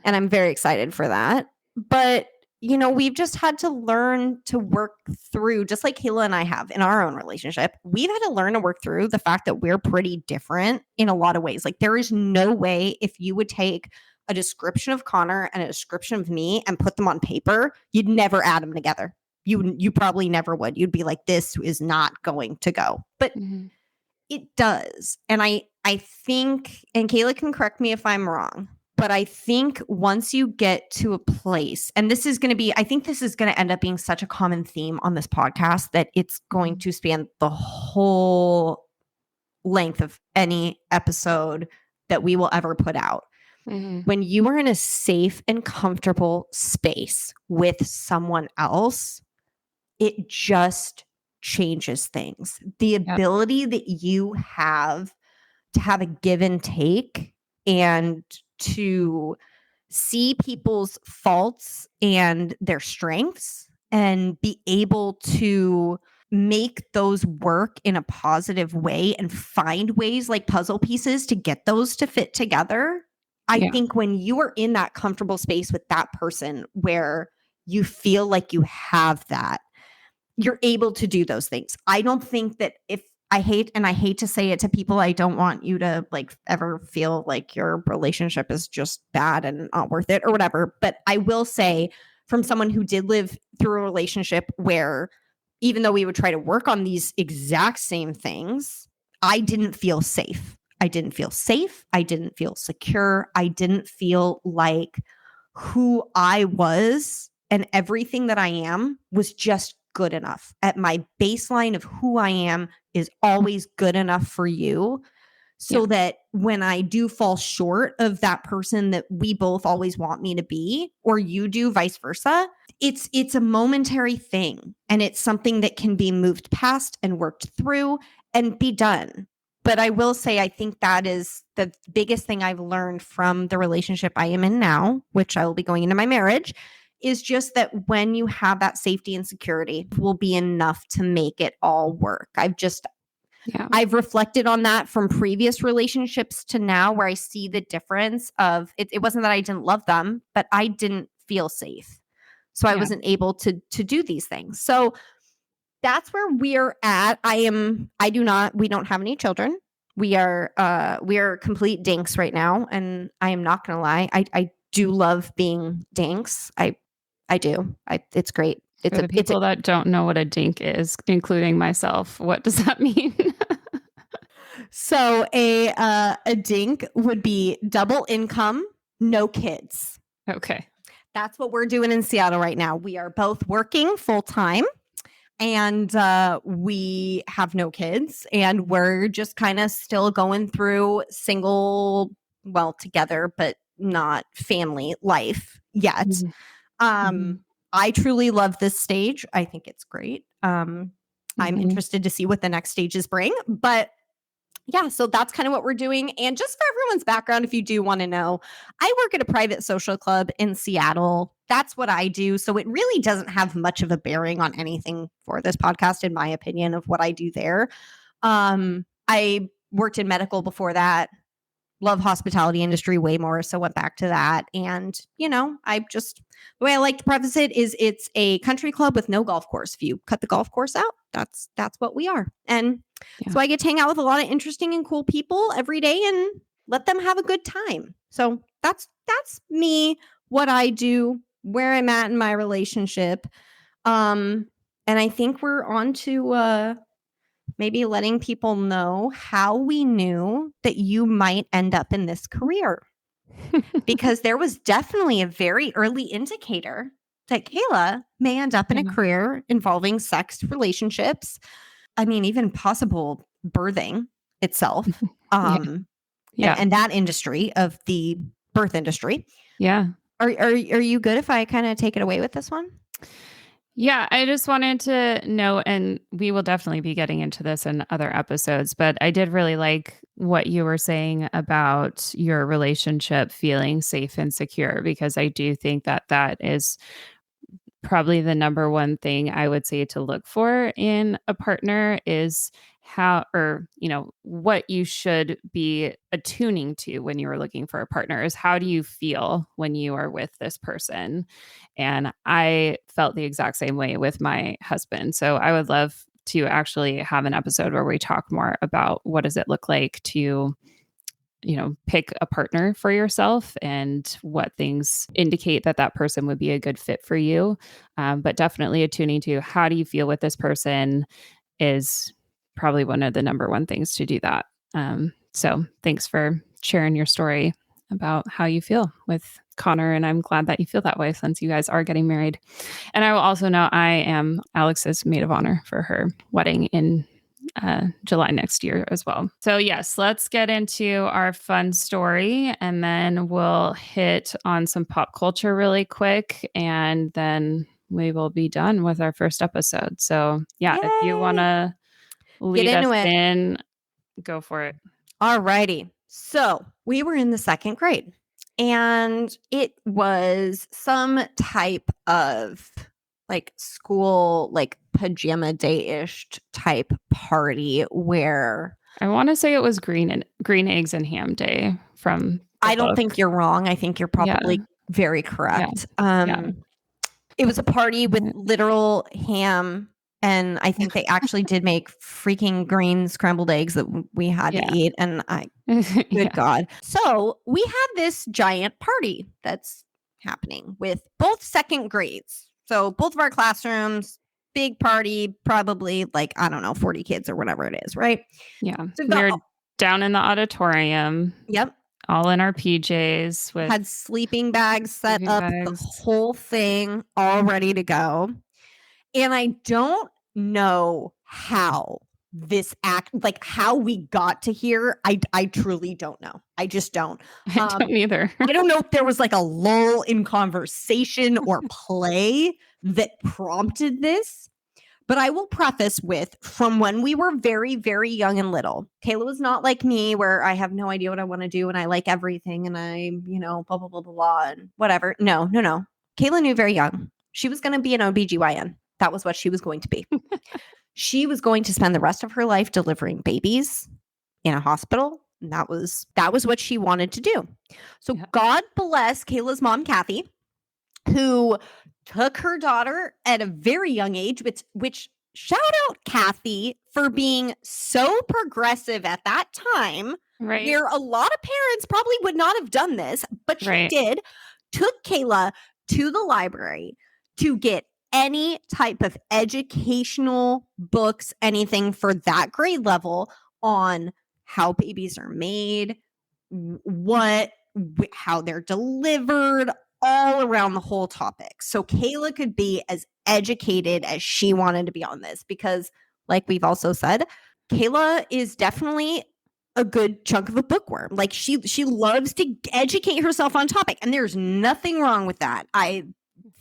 And I'm very excited for that. But we've just had to learn to work through, just like Kayla and I have in our own relationship. We've had to learn to work through the fact that we're pretty different in a lot of ways. Like, there is no way if you would take a description of Connor and a description of me and put them on paper, you'd never add them together. You probably never would. You'd be like, this is not going to go. But it does. And I think, and Kayla can correct me if I'm wrong, but I think once you get to a place, and this is going to be, I think this is going to end up being such a common theme on this podcast that it's going to span the whole length of any episode that we will ever put out. When you are in a safe and comfortable space with someone else, it just changes things. The ability that you have to have a give and take and to see people's faults and their strengths and be able to make those work in a positive way and find ways like puzzle pieces to get those to fit together. I think when you are in that comfortable space with that person where you feel like you have that, you're able to do those things. I don't think that I hate to say it to people, I don't want you to like ever feel like your relationship is just bad and not worth it or whatever. But I will say, from someone who did live through a relationship where even though we would try to work on these exact same things, I didn't feel safe. I didn't feel safe. I didn't feel secure. I didn't feel like who I was and everything that I am was just good enough. At my baseline of who I am is always good enough for you. So that when I do fall short of that person that we both always want me to be, or you do vice versa, it's a momentary thing. And it's something that can be moved past and worked through and be done. But I will say, I think that is the biggest thing I've learned from the relationship I am in now, which I will be going into my marriage, is just that when you have that safety and security, will be enough to make it all work. I've reflected on that from previous relationships to now, where I see the difference of it wasn't that I didn't love them, but I didn't feel safe. So I wasn't able to do these things. So that's where we're at. We don't have any children. We are complete dinks right now. And I am not going to lie. I do love being dinks. I do. It's great. For the people that don't know what a dink is, including myself, what does that mean? So a dink would be double income, no kids. Okay. That's what we're doing in Seattle right now. We are both working full time and we have no kids, and we're just kind of still going through together, but not family life yet. I truly love this stage. I think it's great. I'm interested to see what the next stages bring, but yeah, so that's kind of what we're doing. And just for everyone's background, if you do want to know, I work at a private social club in Seattle. That's what I do. So it really doesn't have much of a bearing on anything for this podcast, in my opinion, of what I do there. I worked in medical before that. Love hospitality industry way more, so went back to that. And the way I like to preface it is it's a country club with no golf course. If you cut the golf course out, that's what we are. And so I get to hang out with a lot of interesting and cool people every day and let them have a good time. So that's me, what I do, where I'm at in my relationship. And I think we're on to maybe letting people know how we knew that you might end up in this career. Because there was definitely a very early indicator that Kayla may end up in a career involving sex relationships. I mean, even possible birthing itself. And that industry of the birth industry. Yeah. Are you good if I kind of take it away with this one? Yeah, I just wanted to know, and we will definitely be getting into this in other episodes, but I did really like what you were saying about your relationship feeling safe and secure, because I do think that that is probably the number one thing I would say to look for in a partner, is how, or, what you should be attuning to when you are looking for a partner is how do you feel when you are with this person? And I felt the exact same way with my husband. So I would love to actually have an episode where we talk more about what does it look like to pick a partner for yourself and what things indicate that that person would be a good fit for you. But definitely attuning to how do you feel with this person is probably one of the number one things to do that. So thanks for sharing your story about how you feel with Connor. And I'm glad that you feel that way since you guys are getting married. And I will also know I am Alex's maid of honor for her wedding in July next year as well. So, yes, let's get into our fun story and then we'll hit on some pop culture really quick and then we will be done with our first episode. So, yeah, if you want to lead us in, go for it. All righty. So, we were in the second grade and it was some type of school, pajama day-ish type party where I want to say it was green eggs and ham day from I don't think you're wrong. I think you're probably very correct. It was a party with literal ham, and I think they actually did make freaking green scrambled eggs that we had to eat. And good God. So we had this giant party that's happening with both second grades. So both of our classrooms, big party, probably 40 kids or whatever it is, right? Yeah. So we're down in the auditorium. Yep. All in our PJs had sleeping bags set up, the whole thing all ready to go. And I don't know how how we got to here. I truly don't know. I just don't. I don't either. I don't know if there was a lull in conversation or play that prompted this. But I will preface with, from when we were very, very young and little, Kayla was not like me where I have no idea what I want to do and I like everything and I, blah, blah, blah, blah, blah, and whatever. No. Kayla knew very young. She was going to be an OBGYN. That was what she was going to be. She was going to spend the rest of her life delivering babies in a hospital. And that was what she wanted to do. So God bless Kayla's mom, Kathy, who took her daughter at a very young age, which shout out Kathy for being so progressive at that time. Right. Where a lot of parents probably would not have done this, but she did. Took Kayla to the library to get any type of educational books, anything for that grade level on how babies are made, how they're delivered, all around the whole topic. So Kayla could be as educated as she wanted to be on this because, like we've also said, Kayla is definitely a good chunk of a bookworm. She loves to educate herself on topic, and there's nothing wrong with that. I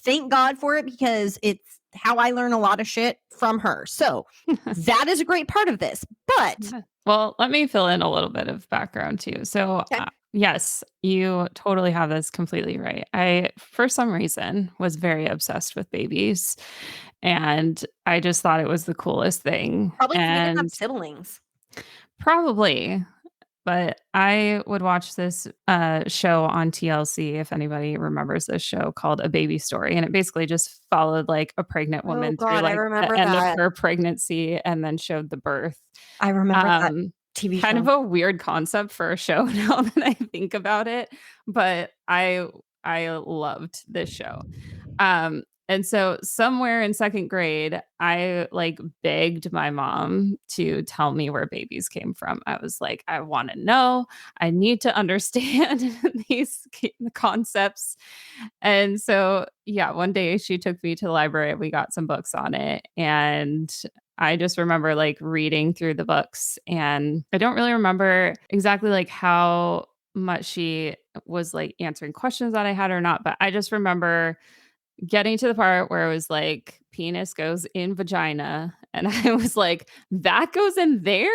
thank God for it because it's how I learn a lot of shit from her. So that is a great part of this. But well, let me fill in a little bit of background too. So yes, you totally have this completely right. I, for some reason, was very obsessed with babies and I just thought it was the coolest thing. Probably because we didn't have siblings. Probably. But I would watch this show on TLC, if anybody remembers this show, called A Baby Story. And it basically just followed a pregnant woman through the end of her pregnancy and then showed the birth. I remember that TV show. Kind of a weird concept for a show now that I think about it. But I loved this show. And so somewhere in second grade, I begged my mom to tell me where babies came from. I was like, I want to know. I need to understand these concepts. And so, one day she took me to the library. We got some books on it. And I just remember reading through the books. And I don't really remember exactly how much she was answering questions that I had or not. But I just remember getting to the part where it was penis goes in vagina. And I was like, that goes in there?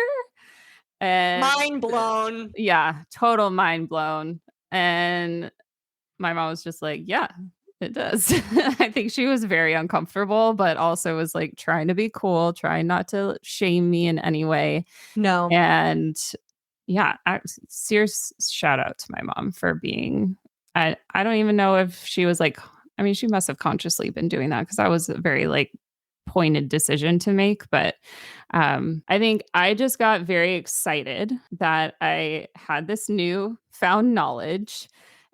And mind blown. Yeah, total mind blown. And my mom was just like, yeah, It does. I think she was very uncomfortable, but also was like trying to be cool, trying not to shame me in any way. No. And yeah, serious shout out to my mom for being. I don't even know if she was like. I mean, she must have consciously been doing that because that was a very like pointed decision to make. But I think I just got very excited that I had this new found knowledge,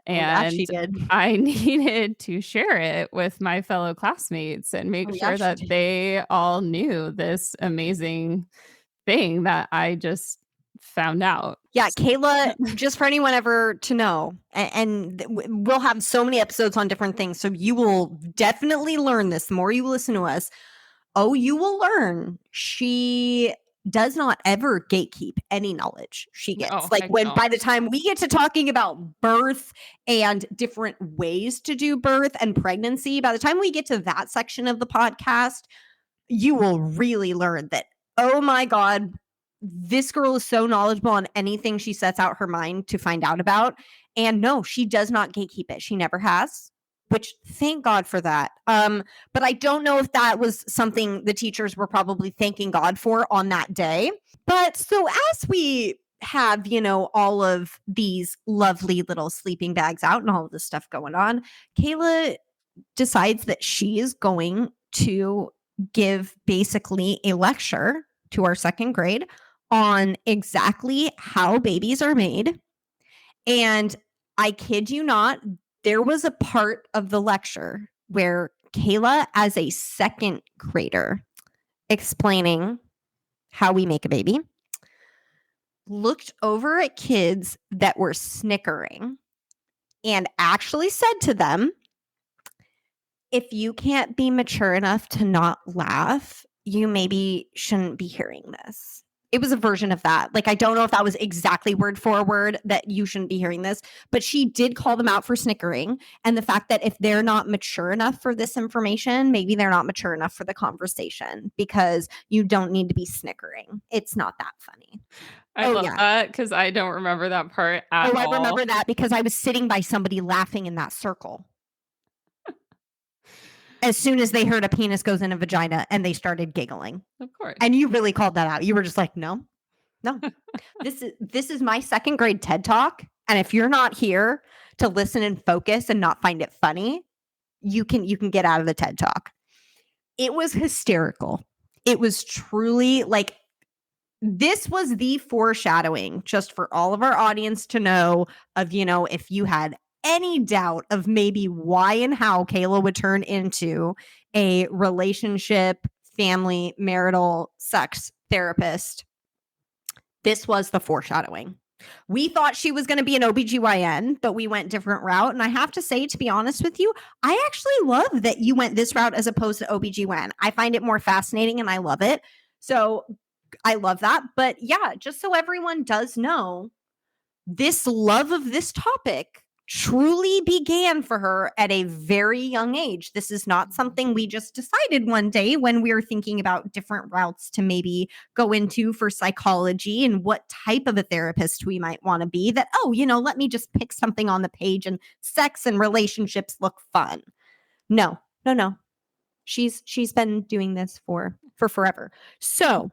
Oh, yeah, she and did. I needed to share it with my fellow classmates and Oh, make yeah, sure she that did. they all knew this amazing thing that I just found out. Yeah, Kayla, just for anyone ever to know, and we'll have so many episodes on different things, so you will definitely learn this the more you listen to us. Oh, you will learn she does not ever gatekeep any knowledge she Oh, gets. Like, heck when no. by the time we get to talking about birth and different ways to do birth and pregnancy, by the time we get to that section of the podcast, you will really learn that, oh my God, this girl is so knowledgeable on anything she sets out her mind to find out about. And no, she does not gatekeep it. She never has, which thank God for that. But I don't know if that was something the teachers were probably thanking God for on that day. But so as we have, all of these lovely little sleeping bags out and all of this stuff going on, Kayla decides that she is going to give basically a lecture to our second grade on exactly how babies are made. And I kid you not, there was a part of the lecture where Kayla, as a second grader, explaining how we make a baby, looked over at kids that were snickering and actually said to them, if you can't be mature enough to not laugh, you maybe shouldn't be hearing this. It was a version of that. Like, I don't know if that was exactly word for word that you shouldn't be hearing this, but she did call them out for snickering. And the fact that if they're not mature enough for this information, maybe they're not mature enough for the conversation, because you don't need to be snickering. It's not that funny. I Oh, love yeah. that because I don't remember that part at Oh, I all. remember that because I was sitting by somebody laughing in that circle as soon as they heard a penis goes in a vagina, and they started giggling. Of course. And you really called that out. You were just like, no. This is my second grade TED Talk. And if you're not here to listen and focus and not find it funny, you can get out of the TED Talk. It was hysterical. It was truly like, this was the foreshadowing, just for all of our audience to know, of, if you had any doubt of maybe why and how Kayla would turn into a relationship, family, marital, sex therapist. This was the foreshadowing. We thought she was going to be an OBGYN, but we went different route. And I have to say, to be honest with you, I actually love that you went this route as opposed to OBGYN. I find it more fascinating and I love it. So I love that. But yeah, just so everyone does know, this love of this topic truly began for her at a very young age. This is not something we just decided one day when we were thinking about different routes to maybe go into for psychology and what type of a therapist we might want to be, that, oh, let me just pick something on the page and sex and relationships look fun. No. She's been doing this for forever. So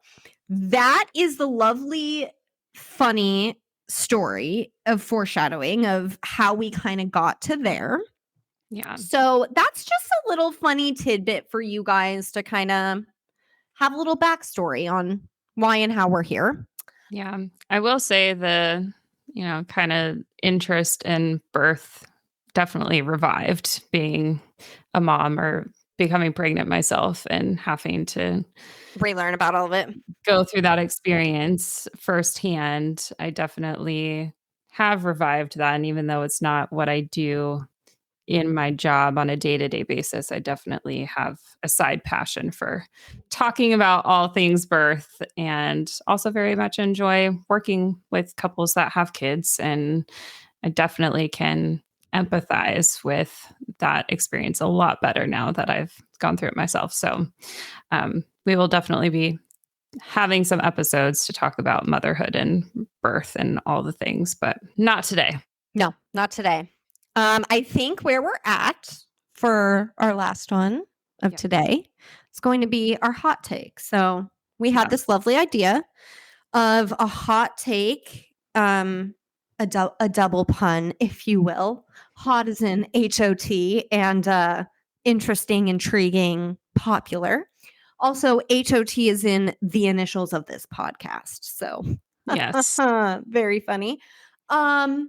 that is the lovely, funny story of foreshadowing of how we kind of got to there. Yeah. So that's just a little funny tidbit for you guys to kind of have a little backstory on why and how we're here. Yeah. I will say the, kind of interest in birth definitely revived, being a mom or becoming pregnant myself and having to Relearn about all of it. go through that experience firsthand. I definitely have revived that. And even though it's not what I do in my job on a day-to-day basis, I definitely have a side passion for talking about all things birth, and also very much enjoy working with couples that have kids. And I definitely can empathize with that experience a lot better now that I've gone through it myself. So we will definitely be having some episodes to talk about motherhood and birth and all the things, but not today. No, not today. I think where we're at for our last one of Yep. today is going to be our hot take. So we had this lovely idea of a hot take, a double pun, if you will. Hot is in HOT, and interesting, intriguing, popular. Also, HOT is in the initials of this podcast. So Yes. very funny. And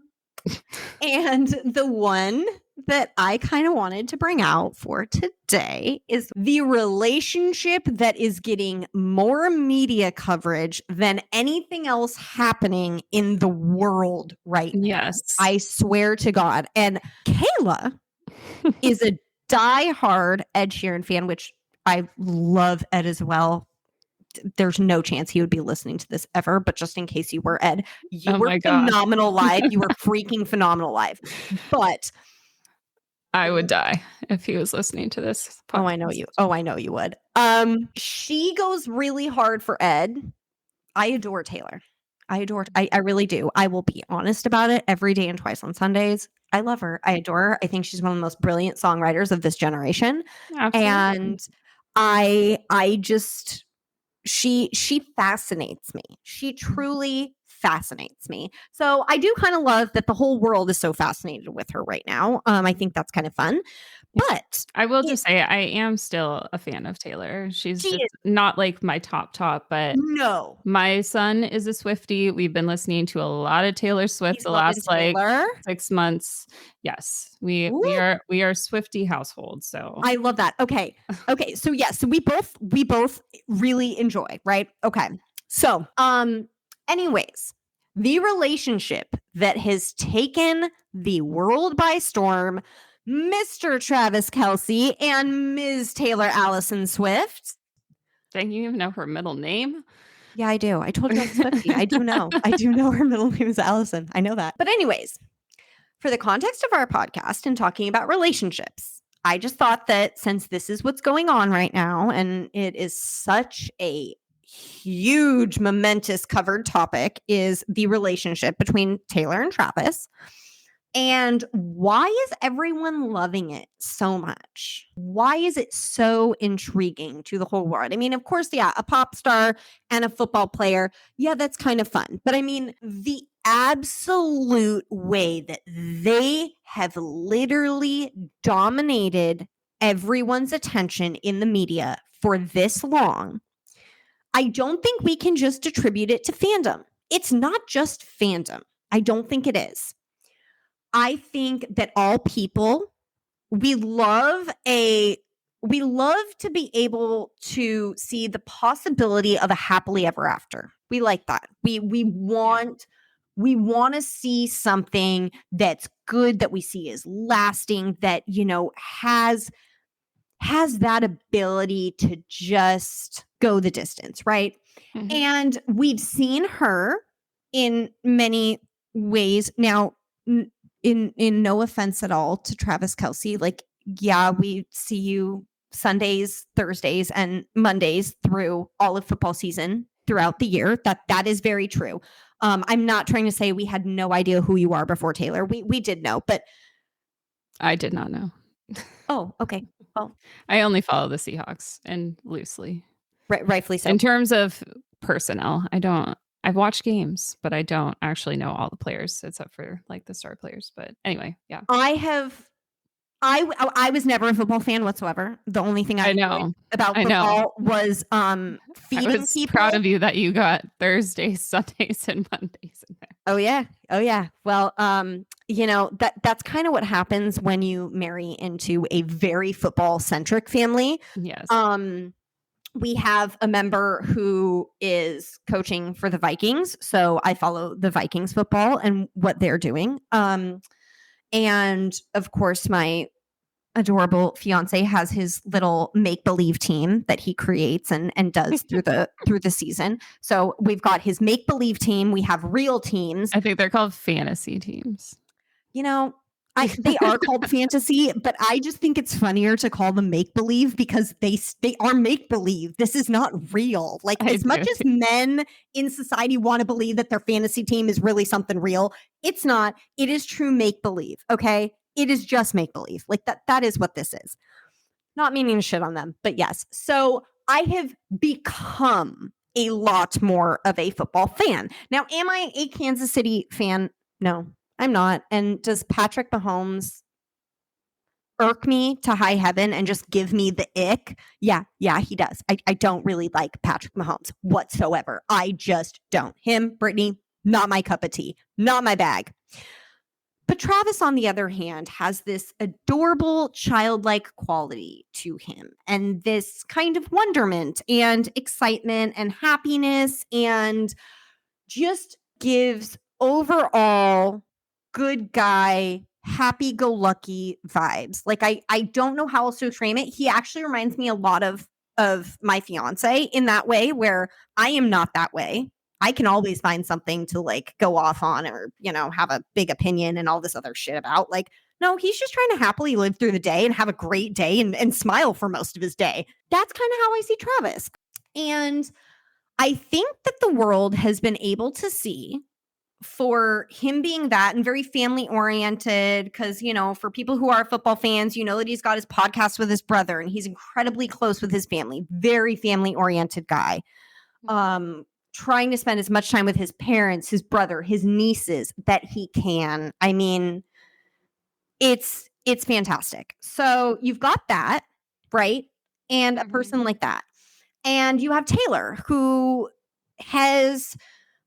the one that I kind of wanted to bring out for today is the relationship that is getting more media coverage than anything else happening in the world right now. Yes. I swear to God. And Kayla is a diehard Ed Sheeran fan, which I love Ed as well. There's no chance he would be listening to this ever, but just in case you were, Ed, you were phenomenal live. You were freaking phenomenal live. But I would die if he was listening to this podcast. Oh, I know you. Oh, I know you would. She goes really hard for Ed. I adore Taylor. I really do. I will be honest about it every day and twice on Sundays. I love her. I adore her. I think she's one of the most brilliant songwriters of this generation. Absolutely. And I just she fascinates me. She truly fascinates me. So I do kind of love that the whole world is so fascinated with her right now. I think that's kind of fun. But I will just say I am still a fan of Taylor. She's just not like my top, but no. My son is a Swiftie. We've been listening to a lot of Taylor Swift the last like 6 months. Yes, we are Swiftie household. So I love that. Okay. So yes, so we both really enjoy, right? Okay. So anyways, the relationship that has taken the world by storm, Mr. Travis Kelsey and Ms. Taylor Allison Swift. Dang, you even know her middle name? Yeah, I do. I told you I was Swiftie. I do know. I do know her middle name is Allison. I know that. But anyways, for the context of our podcast and talking about relationships, I just thought that since this is what's going on right now, and it is such a huge, momentous covered topic, is the relationship between Taylor and Travis. And why is everyone loving it so much? Why is it so intriguing to the whole world? I mean, of course, yeah, a pop star and a football player. Yeah, that's kind of fun. But I mean, the absolute way that they have literally dominated everyone's attention in the media for this long, I don't think we can just attribute it to fandom. It's not just fandom. I don't think it is. I think that all people, we love to be able to see the possibility of a happily ever after. We like that. We want to see something that's good, that we see is lasting, that, you know, has that ability to just go the distance, right? Mm-hmm. And we've seen her in many ways. Now, in no offense at all to Travis Kelsey, like, yeah, we see you Sundays, Thursdays, and Mondays through all of football season throughout the year. That is very true. I'm not trying to say we had no idea who you are before Taylor. We did know, but I did not know. Oh, okay. Well, I only follow the Seahawks and loosely. Rightfully so. In terms of personnel, I've watched games, but I don't actually know all the players except for like the star players. But anyway, yeah. I was never a football fan whatsoever. The only thing I know about football was feeding I was people. Proud of you that you got Thursdays, Sundays, and Mondays in there. Oh yeah. Well, you know, that's kind of what happens when you marry into a very football centric family. Yes. We have a member who is coaching for the Vikings, so I follow the Vikings football and what they're doing. And of course, my adorable fiance has his little make-believe team that he creates and does through the season. So we've got his make-believe team. We have real teams. I think they're called fantasy teams. You know, they are called fantasy, but I just think it's funnier to call them make-believe because they are make-believe. This is not real. Like, as much as men in society want to believe that their fantasy team is really something real, it's not. It is true make-believe, okay? it is just make believe. Like that is what this is. Not meaning to shit on them, but yes. So I have become a lot more of a football fan. Now, am I a Kansas City fan? No, I'm not. And does Patrick Mahomes irk me to high heaven and just give me the ick? Yeah, he does. I don't really like Patrick Mahomes whatsoever. I just don't. Him, Brittany, not my cup of tea, not my bag. But Travis, on the other hand, has this adorable childlike quality to him and this kind of wonderment and excitement and happiness, and just gives overall good guy, happy-go-lucky vibes. Like I don't know how else to frame it. He actually reminds me a lot of my fiance in that way, where I am not that way. I can always find something to like go off on or, have a big opinion and all this other shit about. Like, no, he's just trying to happily live through the day and have a great day and smile for most of his day. That's kind of how I see Travis. And I think that the world has been able to see, for him being that and very family oriented, because, for people who are football fans, that he's got his podcast with his brother and he's incredibly close with his family, very family oriented guy. Trying to spend as much time with his parents, his brother, his nieces that he can. I mean, it's fantastic. So you've got that, right? And a person like that. And you have Taylor, who has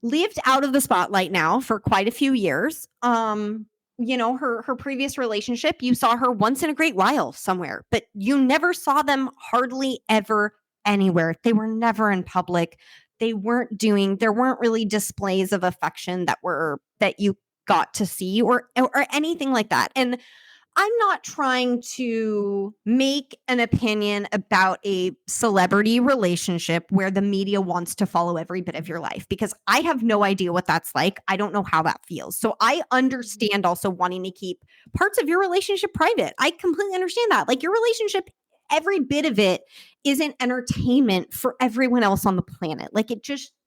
lived out of the spotlight now for quite a few years. Her previous relationship, you saw her once in a great while somewhere, but you never saw them hardly ever anywhere. They were never in public. There weren't really displays of affection that you got to see or anything like that. And I'm not trying to make an opinion about a celebrity relationship where the media wants to follow every bit of your life, because I have no idea what that's like. I don't know how that feels. So I understand also wanting to keep parts of your relationship private. I completely understand that. Like, your relationship, every bit of it isn't entertainment for everyone else on the planet. Like,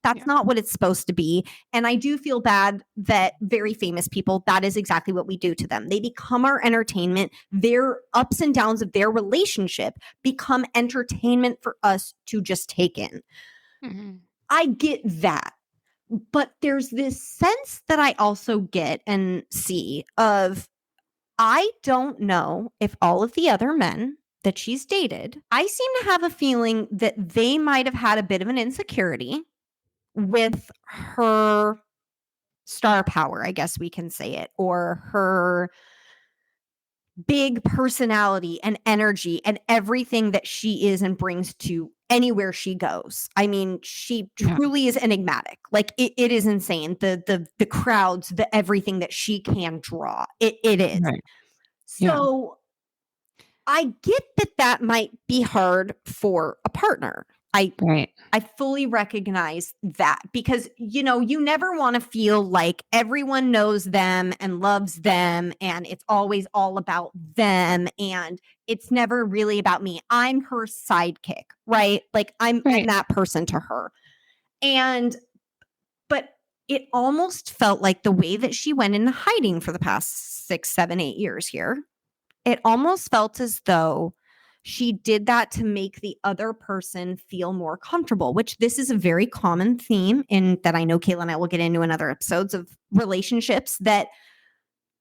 that's not what it's supposed to be. And I do feel bad that very famous people, that is exactly what we do to them. They become our entertainment. Their ups and downs of their relationship become entertainment for us to just take in. I get that. But there's this sense that I also get and see of, I don't know if all of the other men that she's dated, I seem to have a feeling that they might have had a bit of an insecurity with her star power, I guess we can say it, or her big personality and energy and everything that she is and brings to anywhere she goes. I mean, she truly is enigmatic. Like, it is insane. The crowds, the everything that she can draw. It is. Right. So I get that might be hard for a partner. I fully recognize that, because, you never want to feel like everyone knows them and loves them and it's always all about them and it's never really about me. I'm her sidekick, right? Like, I'm that person to her. But it almost felt like the way that she went into hiding for the past 6, 7, 8 years here, it almost felt as though she did that to make the other person feel more comfortable, which this is a very common theme in that I know Kayla and I will get into in other episodes of relationships, that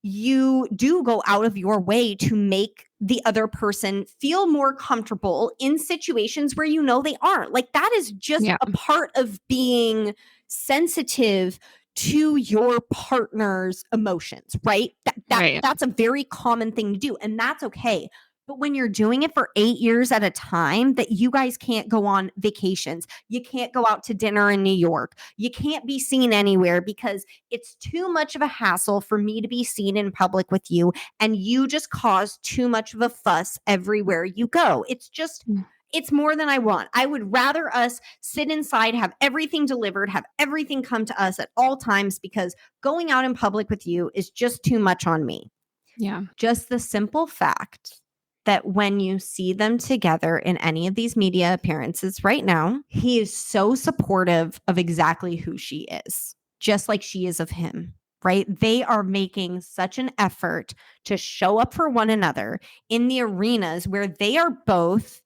you do go out of your way to make the other person feel more comfortable in situations where they aren't. Like, that is just a part of being sensitive to your partner's emotions, right? That's a very common thing to do, and that's okay. But when you're doing it for 8 years at a time, that you guys can't go on vacations, you can't go out to dinner in New York, you can't be seen anywhere because it's too much of a hassle for me to be seen in public with you, and you just cause too much of a fuss everywhere you go. It's more than I want. I would rather us sit inside, have everything delivered, have everything come to us at all times, because going out in public with you is just too much on me. Yeah. Just the simple fact that when you see them together in any of these media appearances right now, he is so supportive of exactly who she is, just like she is of him. right? They are making such an effort to show up for one another in the arenas where they are both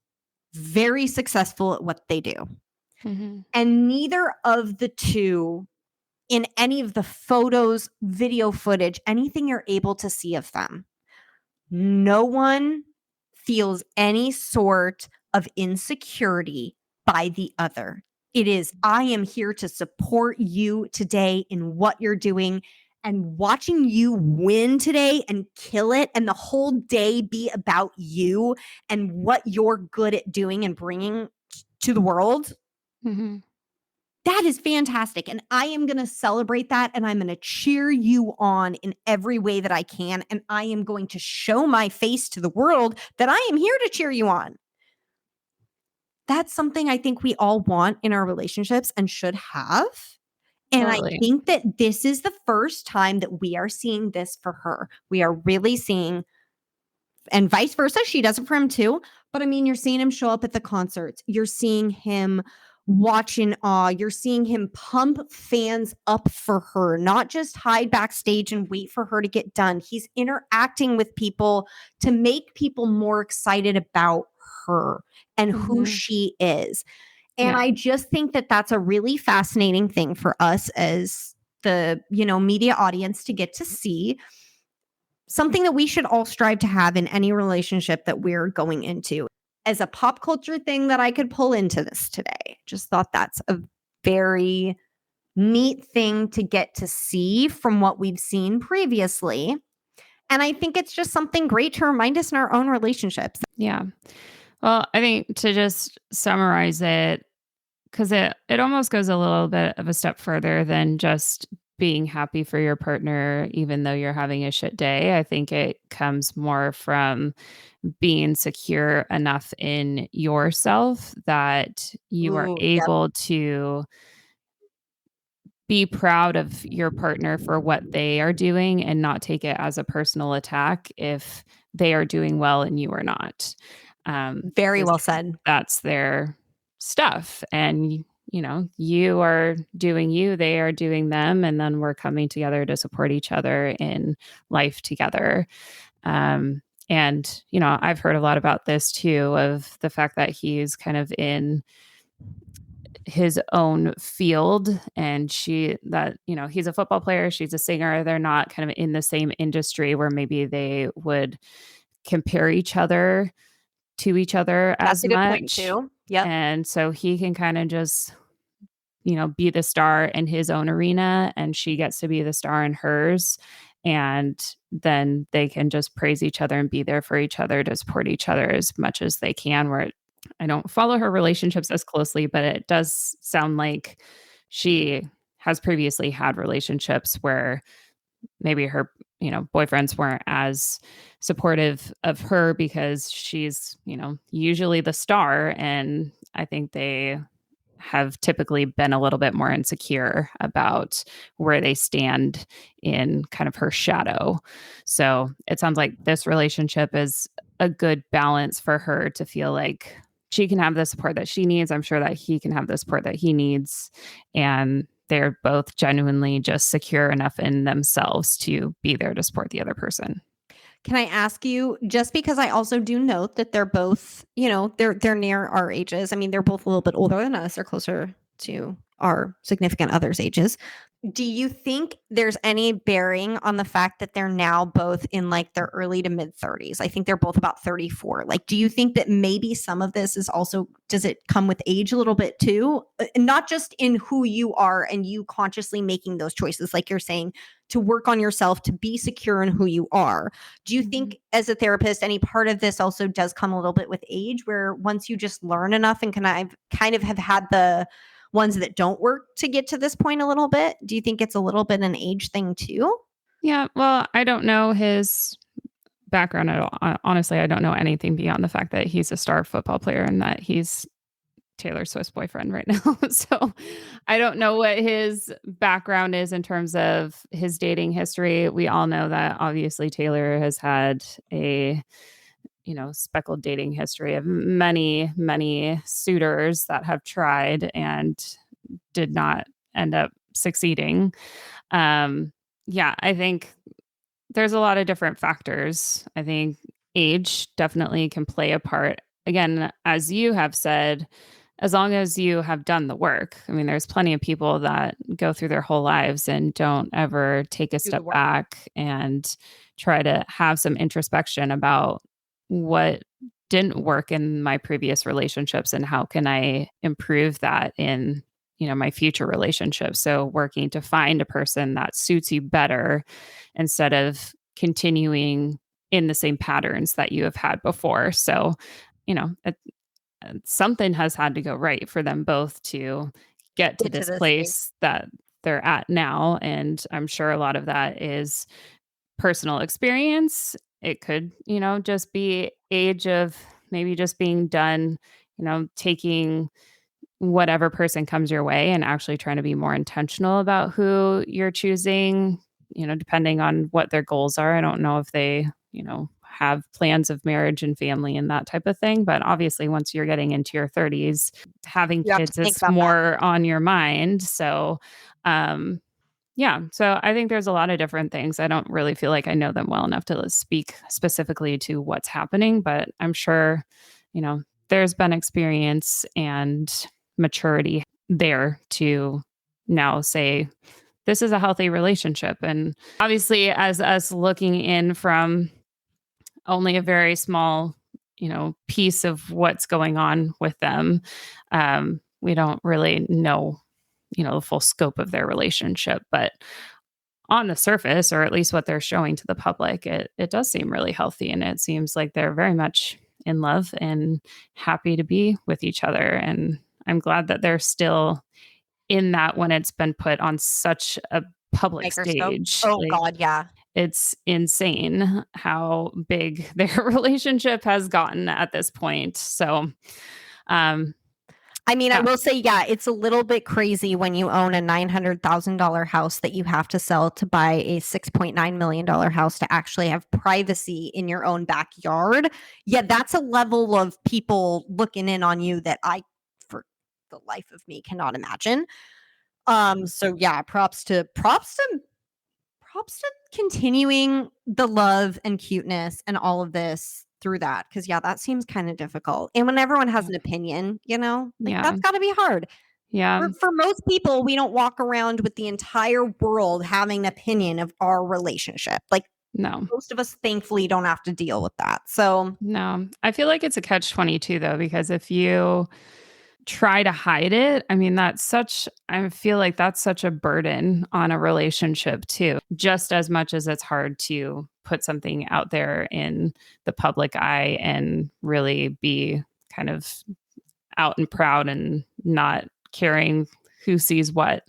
very successful at what they do. Mm-hmm. And neither of the two, in any of the photos, video footage, anything you're able to see of them, no one feels any sort of insecurity by the other. It is, I am here to support you today in what you're doing, and watching you win today and kill it, and the whole day be about you and what you're good at doing and bringing to the world. Mm-hmm. That is fantastic. And I am going to celebrate that. And I'm going to cheer you on in every way that I can. And I am going to show my face to the world that I am here to cheer you on. That's something I think we all want in our relationships and should have. And Totally. I think that this is the first time that we are seeing this for her. We are really seeing, and vice versa, she does it for him too. But I mean, you're seeing him show up at the concerts. You're seeing him watch in awe. You're seeing him pump fans up for her, not just hide backstage and wait for her to get done. He's interacting with people to make people more excited about her and who Mm-hmm. she is. And Yeah. I just think that that's a really fascinating thing for us as the, media audience to get to see. Something that we should all strive to have in any relationship that we're going into. As a pop culture thing that I could pull into this today, just thought that's a very neat thing to get to see from what we've seen previously. And I think it's just something great to remind us in our own relationships. Yeah. Well, I think to just summarize it, because it almost goes a little bit of a step further than just being happy for your partner, even though you're having a shit day. I think it comes more from being secure enough in yourself that you are Ooh, yep. able to be proud of your partner for what they are doing and not take it as a personal attack if they are doing well and you are not. Very 'Cause well said. that's their stuff. And, you are doing you, they are doing them. And then we're coming together to support each other in life together. And, I've heard a lot about this too, of the fact that he's kind of in his own field, and he's a football player, she's a singer. They're not kind of in the same industry where maybe they would compare each other to each other That's as a good point much. too. Yep. And so he can kind of just, be the star in his own arena, and she gets to be the star in hers. And then they can just praise each other and be there for each other to support each other as much as they can. Where I don't follow her relationships as closely, but it does sound like she has previously had relationships where maybe her, boyfriends weren't as supportive of her because she's, usually the star. And I think they have typically been a little bit more insecure about where they stand in kind of her shadow. So it sounds like this relationship is a good balance for her to feel like she can have the support that she needs. I'm sure that he can have the support that he needs. And they're both genuinely just secure enough in themselves to be there to support the other person. Can I ask you, just because I also do note that they're both, they're near our ages. I mean, they're both a little bit older than us. They're closer to our significant others' ages. Do you think there's any bearing on the fact that they're now both in like their early to mid 30s? I think they're both about 34. Like, do you think that maybe some of this is also, does it come with age a little bit too? Not just in who you are and you consciously making those choices, like you're saying, to work on yourself, to be secure in who you are. Do you think as a therapist, any part of this also does come a little bit with age, where once you just learn enough and kind of have had the ones that don't work to get to this point a little bit? Do you think it's a little bit an age thing too? Yeah. Well, I don't know his background at all. Honestly, I don't know anything beyond the fact that he's a star football player and that he's Taylor Swift's boyfriend right now. So I don't know what his background is in terms of his dating history. We all know that obviously Taylor has had a speckled dating history of many, many suitors that have tried and did not end up succeeding. Um, yeah, I think there's a lot of different factors. I think age definitely can play a part. Again, as you have said, as long as you have done the work. I mean, there's plenty of people that go through their whole lives and don't ever take a Do the step work. back and try to have some introspection about what didn't work in my previous relationships and how can I improve that in, my future relationships. So working to find a person that suits you better instead of continuing in the same patterns that you have had before. So, you know, something has had to go right for them both to get to Get to this this stage. place that they're at now. And I'm sure a lot of that is personal experience. It could, just be age of maybe just being done, taking whatever person comes your way and actually trying to be more intentional about who you're choosing, depending on what their goals are. I don't know if they, have plans of marriage and family and that type of thing. But obviously, once you're getting into your 30s, having You have to kids think is about that. more on your mind. So, yeah. So I think there's a lot of different things. I don't really feel like I know them well enough to speak specifically to what's happening, but I'm sure, there's been experience and maturity there to now say, this is a healthy relationship. And obviously, as us looking in from only a very small, piece of what's going on with them, we don't really know, the full scope of their relationship. But on the surface, or at least what they're showing to the public, it does seem really healthy. And it seems like they're very much in love and happy to be with each other. And I'm glad that they're still in that when it's been put on such a public Microscope. stage. Oh Like, God, yeah. it's insane how big their relationship has gotten at this point. So, um, I mean, I yeah, will say, yeah, it's a little bit crazy when you own a $900,000 house that you have to sell to buy a $6.9 million house to actually have privacy in your own backyard. Yeah, that's a level of people looking in on you that I, for the life of me, cannot imagine. So yeah, props to continuing the love and cuteness and all of this through that, because yeah, that seems kind of difficult. And when everyone has yeah, an opinion, like yeah, that's got to be hard. yeah. For most people, we don't walk around with the entire world having an opinion of our relationship. Like No, most of us, thankfully, don't have to deal with that. So no. I feel like it's a catch 22 though, because if you try to hide it, I mean, I feel like that's such a burden on a relationship too, just as much as it's hard to put something out there in the public eye and really be kind of out and proud and not caring who sees what.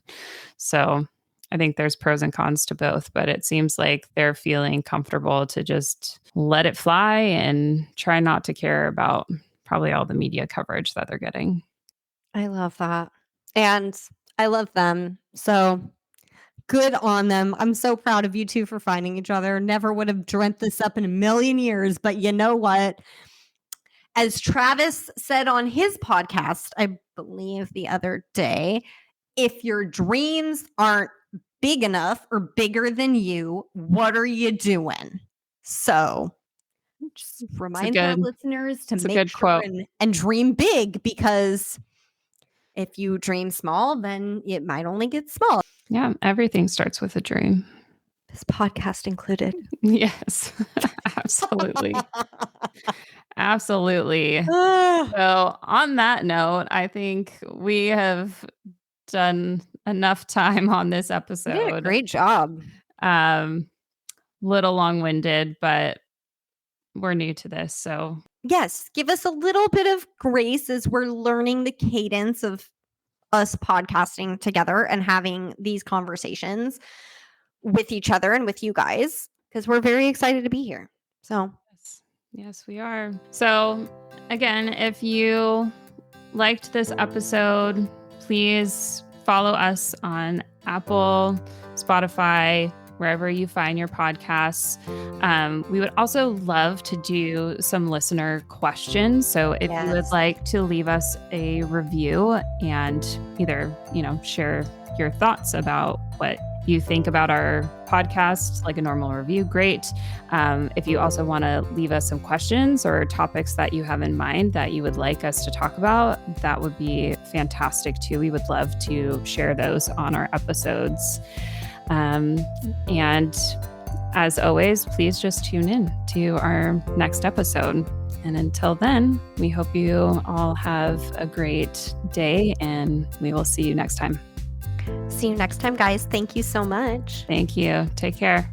So I think there's pros and cons to both, but it seems like they're feeling comfortable to just let it fly and try not to care about probably all the media coverage that they're getting. I love that. And I love them. So good on them. I'm so proud of you two for finding each other. Never would have dreamt this up in a million years. But you know what? As Travis said on his podcast, I believe the other day, if your dreams aren't big enough or bigger than you, what are you doing? So just It's a reminds our good listeners to it's a make good sure quote. and dream big, because if you dream small, then it might only get small. Yeah, everything starts with a dream. This podcast included. Yes. Absolutely. Absolutely. Ah, So, on that note, I think we have done enough time on this you did a episode. great job. Um, little long-winded, but we're new to this, so Yes, give us a little bit of grace as we're learning the cadence of us podcasting together and having these conversations with each other and with you guys, because we're very excited to be here. So, yes. Yes, we are. So, again, if you liked this episode, please follow us on Apple, Spotify, wherever you find your podcasts. We would also love to do some listener questions. So if you would Yes. like to leave us a review and either, share your thoughts about what you think about our podcast, like a normal review, great. If you also want to leave us some questions or topics that you have in mind that you would like us to talk about, that would be fantastic too. We would love to share those on our episodes. And as always, please just tune in to our next episode. And until then, we hope you all have a great day, and we will see you next time. See you next time, guys. Thank you so much. Thank you. Take care.